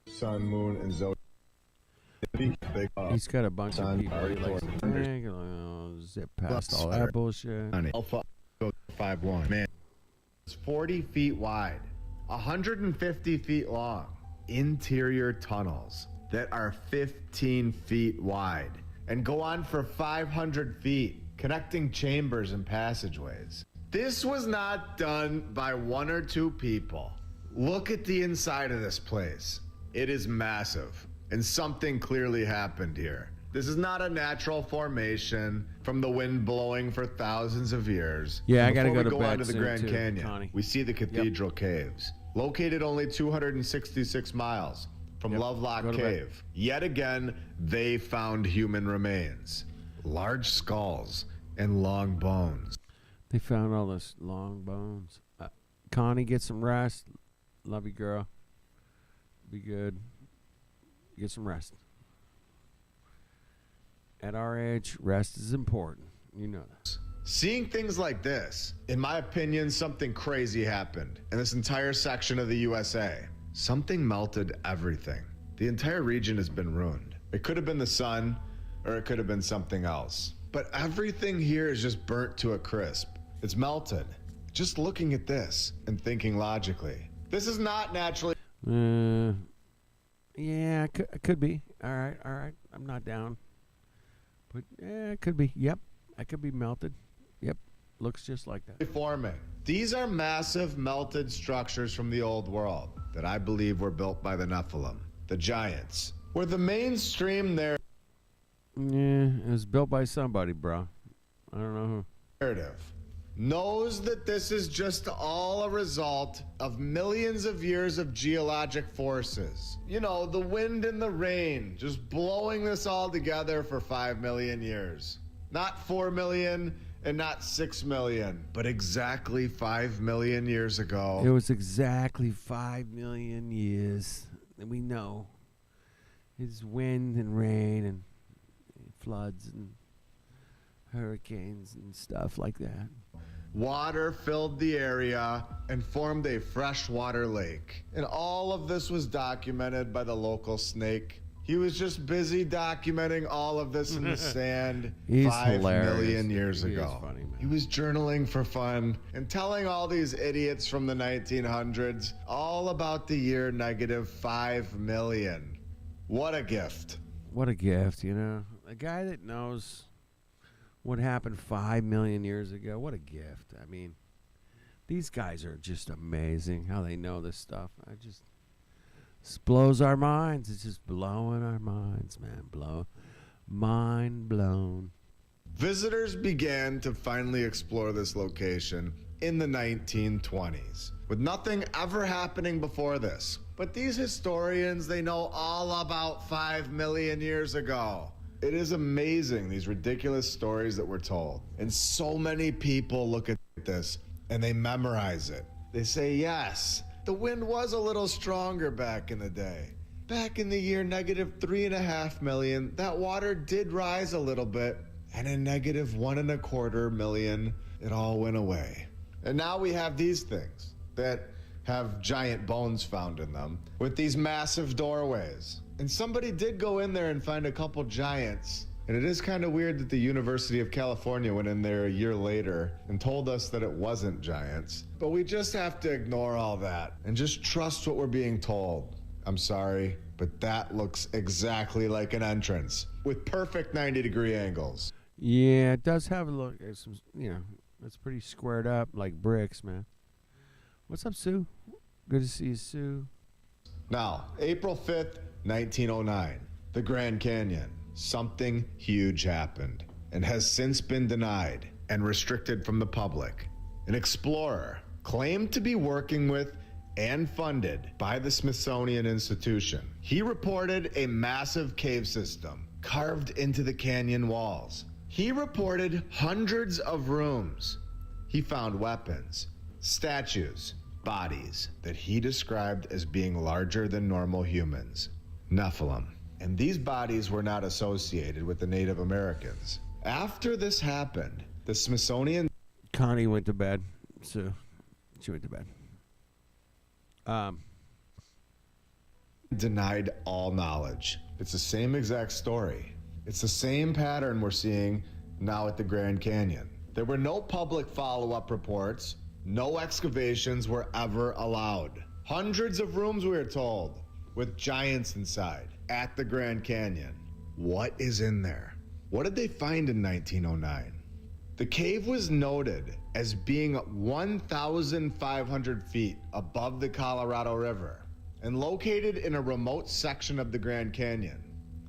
Sun, Moon, and Zodiac. He's got a bunch of people he likes to drink, zip past all that bullshit. Alpha 5-1. Man, it's 40 feet wide, 150 feet long. Interior tunnels that are 15 feet wide and go on for 500 feet, connecting chambers and passageways. This was not done by one or two people. Look at the inside of this place. It is massive, and something clearly happened here. This is not a natural formation from the wind blowing for thousands of years. Yeah, I gotta Before go we to bed on to the soon, Grand too, Canyon. Connie. We see the Cathedral Caves, located only 266 miles from Lovelock Go to bed. Cave. Yet again, they found human remains, large skulls, and long bones. They found all those long bones. Connie, get some rest. Love you, girl. Be good. Get some rest. At our age, rest is important. You know that. Seeing things like this, in my opinion, something crazy happened in this entire section of the USA. Something melted everything. The entire region has been ruined. It could have been the sun, or it could have been something else. But everything here is just burnt to a crisp. It's melted. Just looking at this and thinking logically, this is not naturally. Yeah, it could be. All right. I'm not down. But yeah, it could be. Yep, I could be melted. Yep, looks just like that. Forming. These are massive melted structures from the old world that I believe were built by the Nephilim, the giants. Where the mainstream narrative Yeah, it was built by somebody, bro. I don't know who. knows that this is just all a result of millions of years of geologic forces. You know, the wind and the rain just blowing this all together for 5 million years. Not 4 million and not 6 million, but exactly 5 million years ago. It was exactly 5 million years. And we know it's wind and rain and floods and hurricanes and stuff like that. Water filled the area and formed a freshwater lake. And all of this was documented by the local snake. He was just busy documenting all of this in the sand. He's 5 hilarious. million years He is ago. funny, man. He was journaling for fun and telling all these idiots from the 1900s all about the year -5 million. What a gift. What a gift, you know? A guy that knows what happened 5 million years ago. What a gift. I mean, these guys are just amazing how they know this stuff. This blows our minds. It's just blowing our minds, man. Mind blown. Visitors began to finally explore this location in the 1920s, with nothing ever happening before this. But these historians, they know all about 5 million years ago. It is amazing, these ridiculous stories that we're told. And so many people look at this and they memorize it. They say, yes, the wind was a little stronger back in the day. Back in the year -3.5 million, that water did rise a little bit. And in -1.25 million, it all went away. And now we have these things that have giant bones found in them with these massive doorways. And somebody did go in there and find a couple giants. And it is kind of weird that the University of California went in there a year later and told us that it wasn't giants. But we just have to ignore all that and just trust what we're being told. I'm sorry, but that looks exactly like an entrance with perfect 90-degree angles. Yeah, it does have a look. It's some, it's pretty squared up like bricks, man. What's up, Sue? Good to see you, Sue. Now, April 5th, 1909, the Grand Canyon. Something huge happened and has since been denied and restricted from the public. An explorer claimed to be working with and funded by the Smithsonian Institution. He reported a massive cave system carved into the canyon walls. He reported hundreds of rooms. He found weapons, statues, bodies that he described as being larger than normal humans, Nephilim. And these bodies were not associated with the Native Americans. After this happened, the Smithsonian... Connie went to bed, Sue. She went to bed. Denied all knowledge. It's the same exact story. It's the same pattern we're seeing now at the Grand Canyon. There were no public follow-up reports. No excavations were ever allowed. Hundreds of rooms, we are told, with giants inside at the Grand Canyon. What is in there? What did they find in 1909? The cave was noted as being 1,500 feet above the Colorado River and located in a remote section of the Grand Canyon.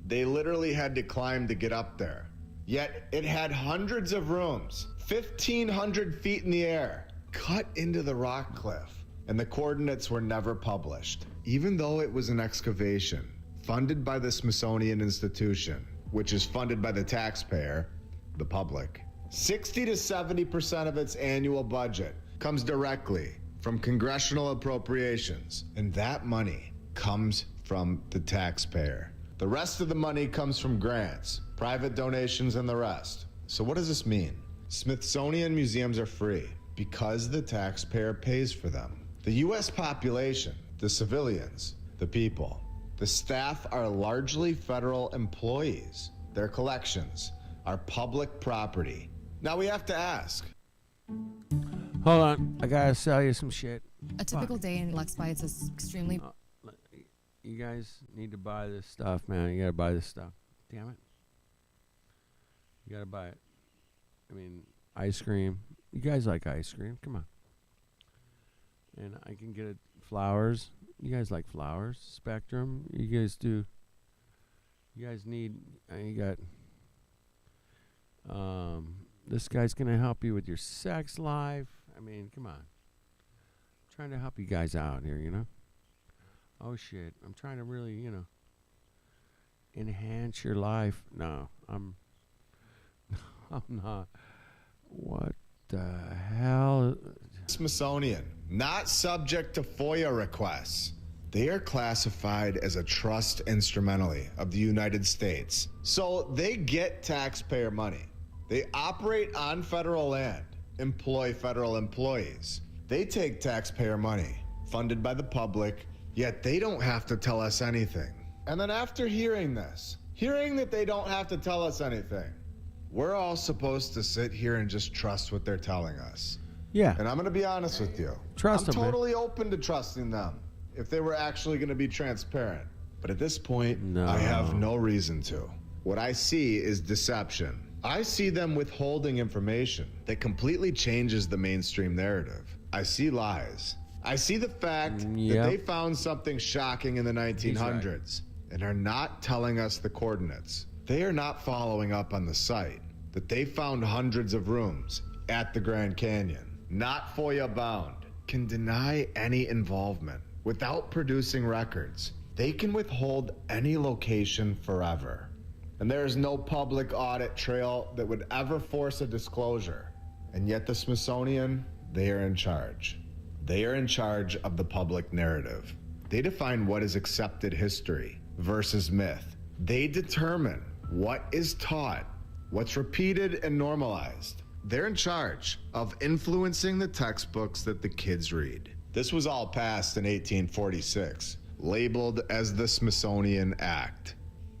They literally had to climb to get up there. Yet it had hundreds of rooms, 1,500 feet in the air, cut into the rock cliff. And the coordinates were never published, even though it was an excavation funded by the Smithsonian Institution, which is funded by the taxpayer, the public. 60 to 70% of its annual budget comes directly from congressional appropriations, and that money comes from the taxpayer. The rest of the money comes from grants, private donations, and the rest. So what does this mean? Smithsonian museums are free because the taxpayer pays for them. The U.S. population, the civilians, the people, the staff are largely federal employees. Their collections are public property. Now we have to ask. Hold on, I gotta sell you some shit. A typical day in Lexby is extremely... You guys need to buy this stuff, man. You gotta buy this stuff. Damn it. You gotta buy it. I mean, ice cream. You guys like ice cream. Come on. And I can get it. Flowers. You guys like flowers? Spectrum. You guys do. You guys need. You got. This guy's gonna help you with your sex life. I mean, come on. I'm trying to help you guys out here, you know. Oh shit! I'm trying to really, you know, enhance your life. No, I'm not. What the hell? Smithsonian, not subject to FOIA requests. They are classified as a trust instrumentally of the United States. So they get taxpayer money. They operate on federal land, employ federal employees. They take taxpayer money, funded by the public, yet they don't have to tell us anything. And then after hearing this, hearing that they don't have to tell us anything, we're all supposed to sit here and just trust what they're telling us. Yeah. And I'm going to be honest with you. Trust them, I'm totally open to trusting them if they were actually going to be transparent. But at this point, No. I have no reason to. What I see is deception. I see them withholding information that completely changes the mainstream narrative. I see lies. I see the fact that they found something shocking in the 1900s and are not telling us the coordinates. They are not following up on the site that they found hundreds of rooms at the Grand Canyon. Not FOIA bound, can deny any involvement without producing records. They can withhold any location forever. And there is no public audit trail that would ever force a disclosure. And yet the Smithsonian, they are in charge. They are in charge of the public narrative. They define what is accepted history versus myth. They determine what is taught, what's repeated and normalized. They're in charge of influencing the textbooks that the kids read. This was all passed in 1846, labeled as the Smithsonian Act.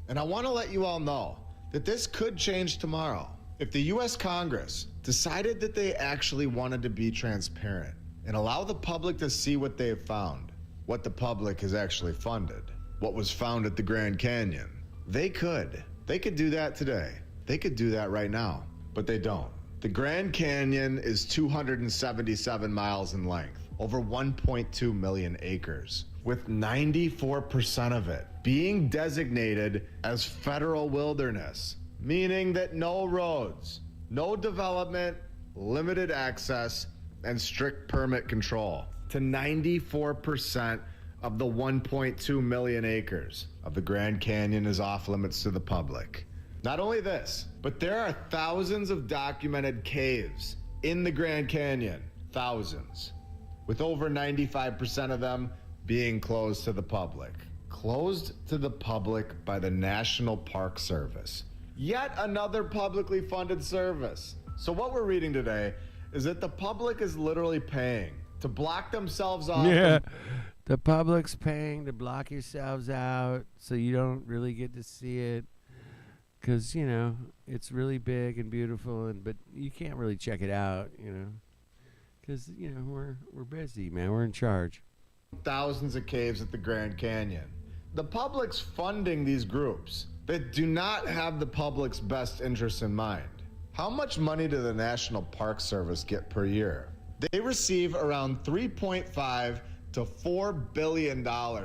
And I want to let you all know that this could change tomorrow. If the U.S. Congress decided that they actually wanted to be transparent and allow the public to see what they have found, what the public has actually funded, what was found at the Grand Canyon, they could. They could do that today. They could do that right now, but they don't. The Grand Canyon is 277 miles in length, over 1.2 million acres, with 94% of it being designated as federal wilderness, meaning that no roads, no development, limited access, and strict permit control to 94% of the 1.2 million acres of the Grand Canyon is off limits to the public. Not only this, but there are thousands of documented caves in the Grand Canyon, thousands, with over 95% of them being closed to the public. Closed to the public by the National Park Service. Yet another publicly funded service. So what we're reading today is that the public is literally paying to block themselves off. Yeah, the public's paying to block yourselves out so you don't really get to see it. Because, you know, it's really big and beautiful, but you can't really check it out, you know. Because, you know, we're busy, man. We're in charge. Thousands of caves at the Grand Canyon. The public's funding these groups that do not have the public's best interests in mind. How much money do the National Park Service get per year? They receive around $3.5 to $4 billion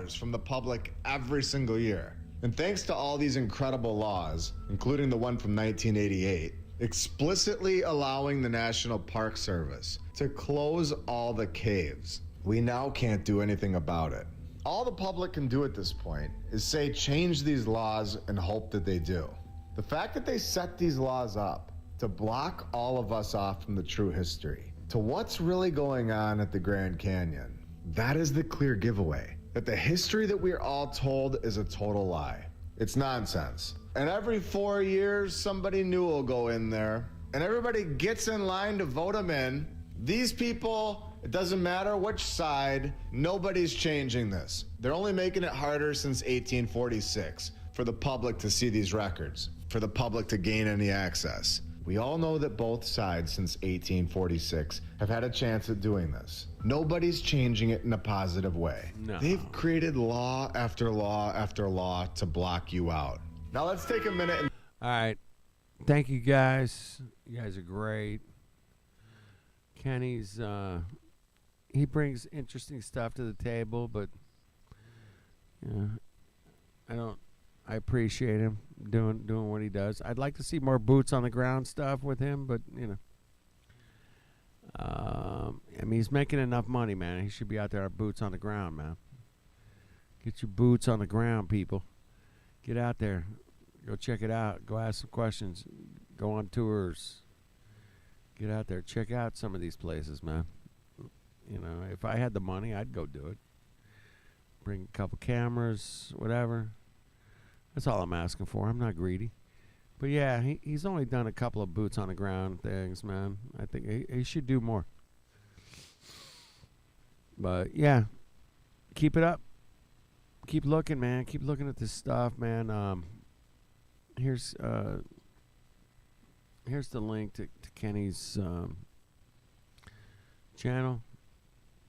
from the public every single year. And thanks to all these incredible laws, including the one from 1988, explicitly allowing the National Park Service to close all the caves, we now can't do anything about it. All the public can do at this point is say change these laws and hope that they do. The fact that they set these laws up to block all of us off from the true history, to what's really going on at the Grand Canyon, that is the clear giveaway that the history that we're all told is a total lie. It's nonsense. And every 4 years, somebody new will go in there, and everybody gets in line to vote them in. These people, it doesn't matter which side, nobody's changing this. They're only making it harder since 1846 for the public to see these records, for the public to gain any access. We all know that both sides since 1846 have had a chance at doing this. Nobody's changing it in a positive way. No. They've created law after law after law to block you out. Now let's take a minute and... All right. Thank you, guys. You guys are great. Kenny's, he brings interesting stuff to the table, but, I appreciate him doing what he does. I'd like to see more boots on the ground stuff with him, but, he's making enough money, man. He should be out there, boots on the ground, man. Get your boots on the ground, people. Get out there. Go check it out. Go ask some questions. Go on tours. Get out there. Check out some of these places, man. If I had the money, I'd go do it. Bring a couple cameras, whatever. That's all I'm asking for. I'm not greedy. But, yeah, he's only done a couple of boots on the ground things, man. I think he should do more. But, yeah, keep it up. Keep looking, man. Keep looking at this stuff, man. Here's the link to Kenny's channel,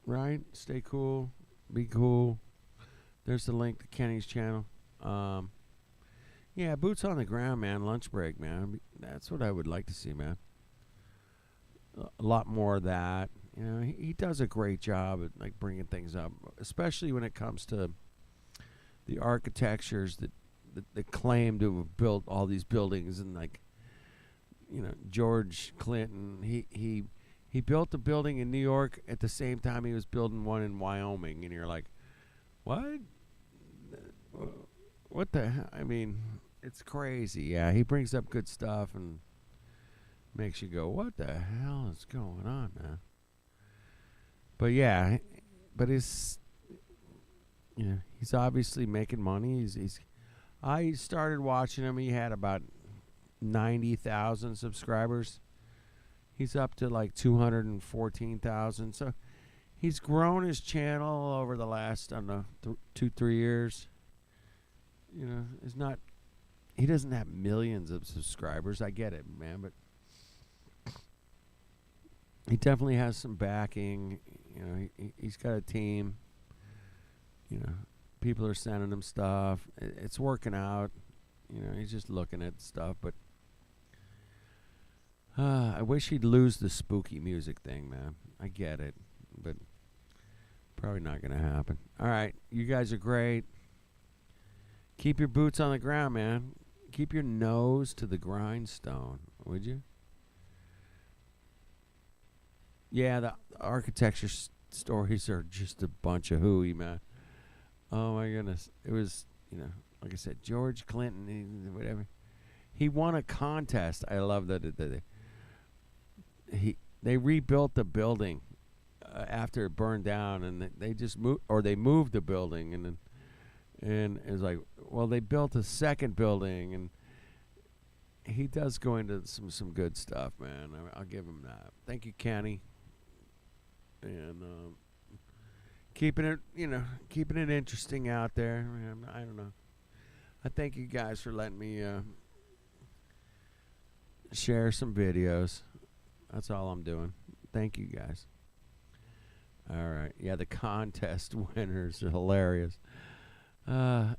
right? Stay cool. Be cool. There's the link to Kenny's channel. Yeah, boots on the ground, man. Lunch break, man. That's what I would like to see, man. A lot more of that. He does a great job at bringing things up, especially when it comes to the architectures that claim to have built all these buildings, and George Clinton, he built a building in New York at the same time he was building one in Wyoming, and you're like, what? What the hell? I mean, it's crazy. Yeah, he brings up good stuff and makes you go, what the hell is going on, man? But yeah, he's obviously making money. I started watching him. He had about 90,000 subscribers. He's up to 214,000. So he's grown his channel over the last, 2-3 years. He doesn't have millions of subscribers. I get it, man, but he definitely has some backing. He's got a team. People are sending him stuff. It's working out. He's just looking at stuff, but I wish he'd lose the spooky music thing, man. I get it, but probably not going to happen. All right, you guys are great. Keep your boots on the ground, man. Keep your nose to the grindstone, would you? Yeah, the architecture stories are just a bunch of hooey, man. Oh, my goodness. It was, like I said, George Clinton, whatever. He won a contest. I love that they rebuilt the building after it burned down, and they just moved the building, and it was like, well, they built a second building, and he does go into some good stuff, man. I'll give him that. Thank you, Kenny, and keeping it interesting out there. I don't know. I thank you guys for letting me share some videos. That's all I'm doing. Thank you, guys. All right. Yeah, the contest winners are hilarious. Yeah,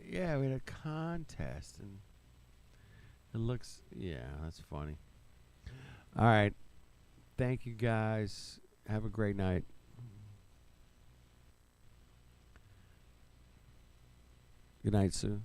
we had a contest, and it looks, yeah, that's funny. All right. Thank you, guys. Have a great night. Good night, Sue.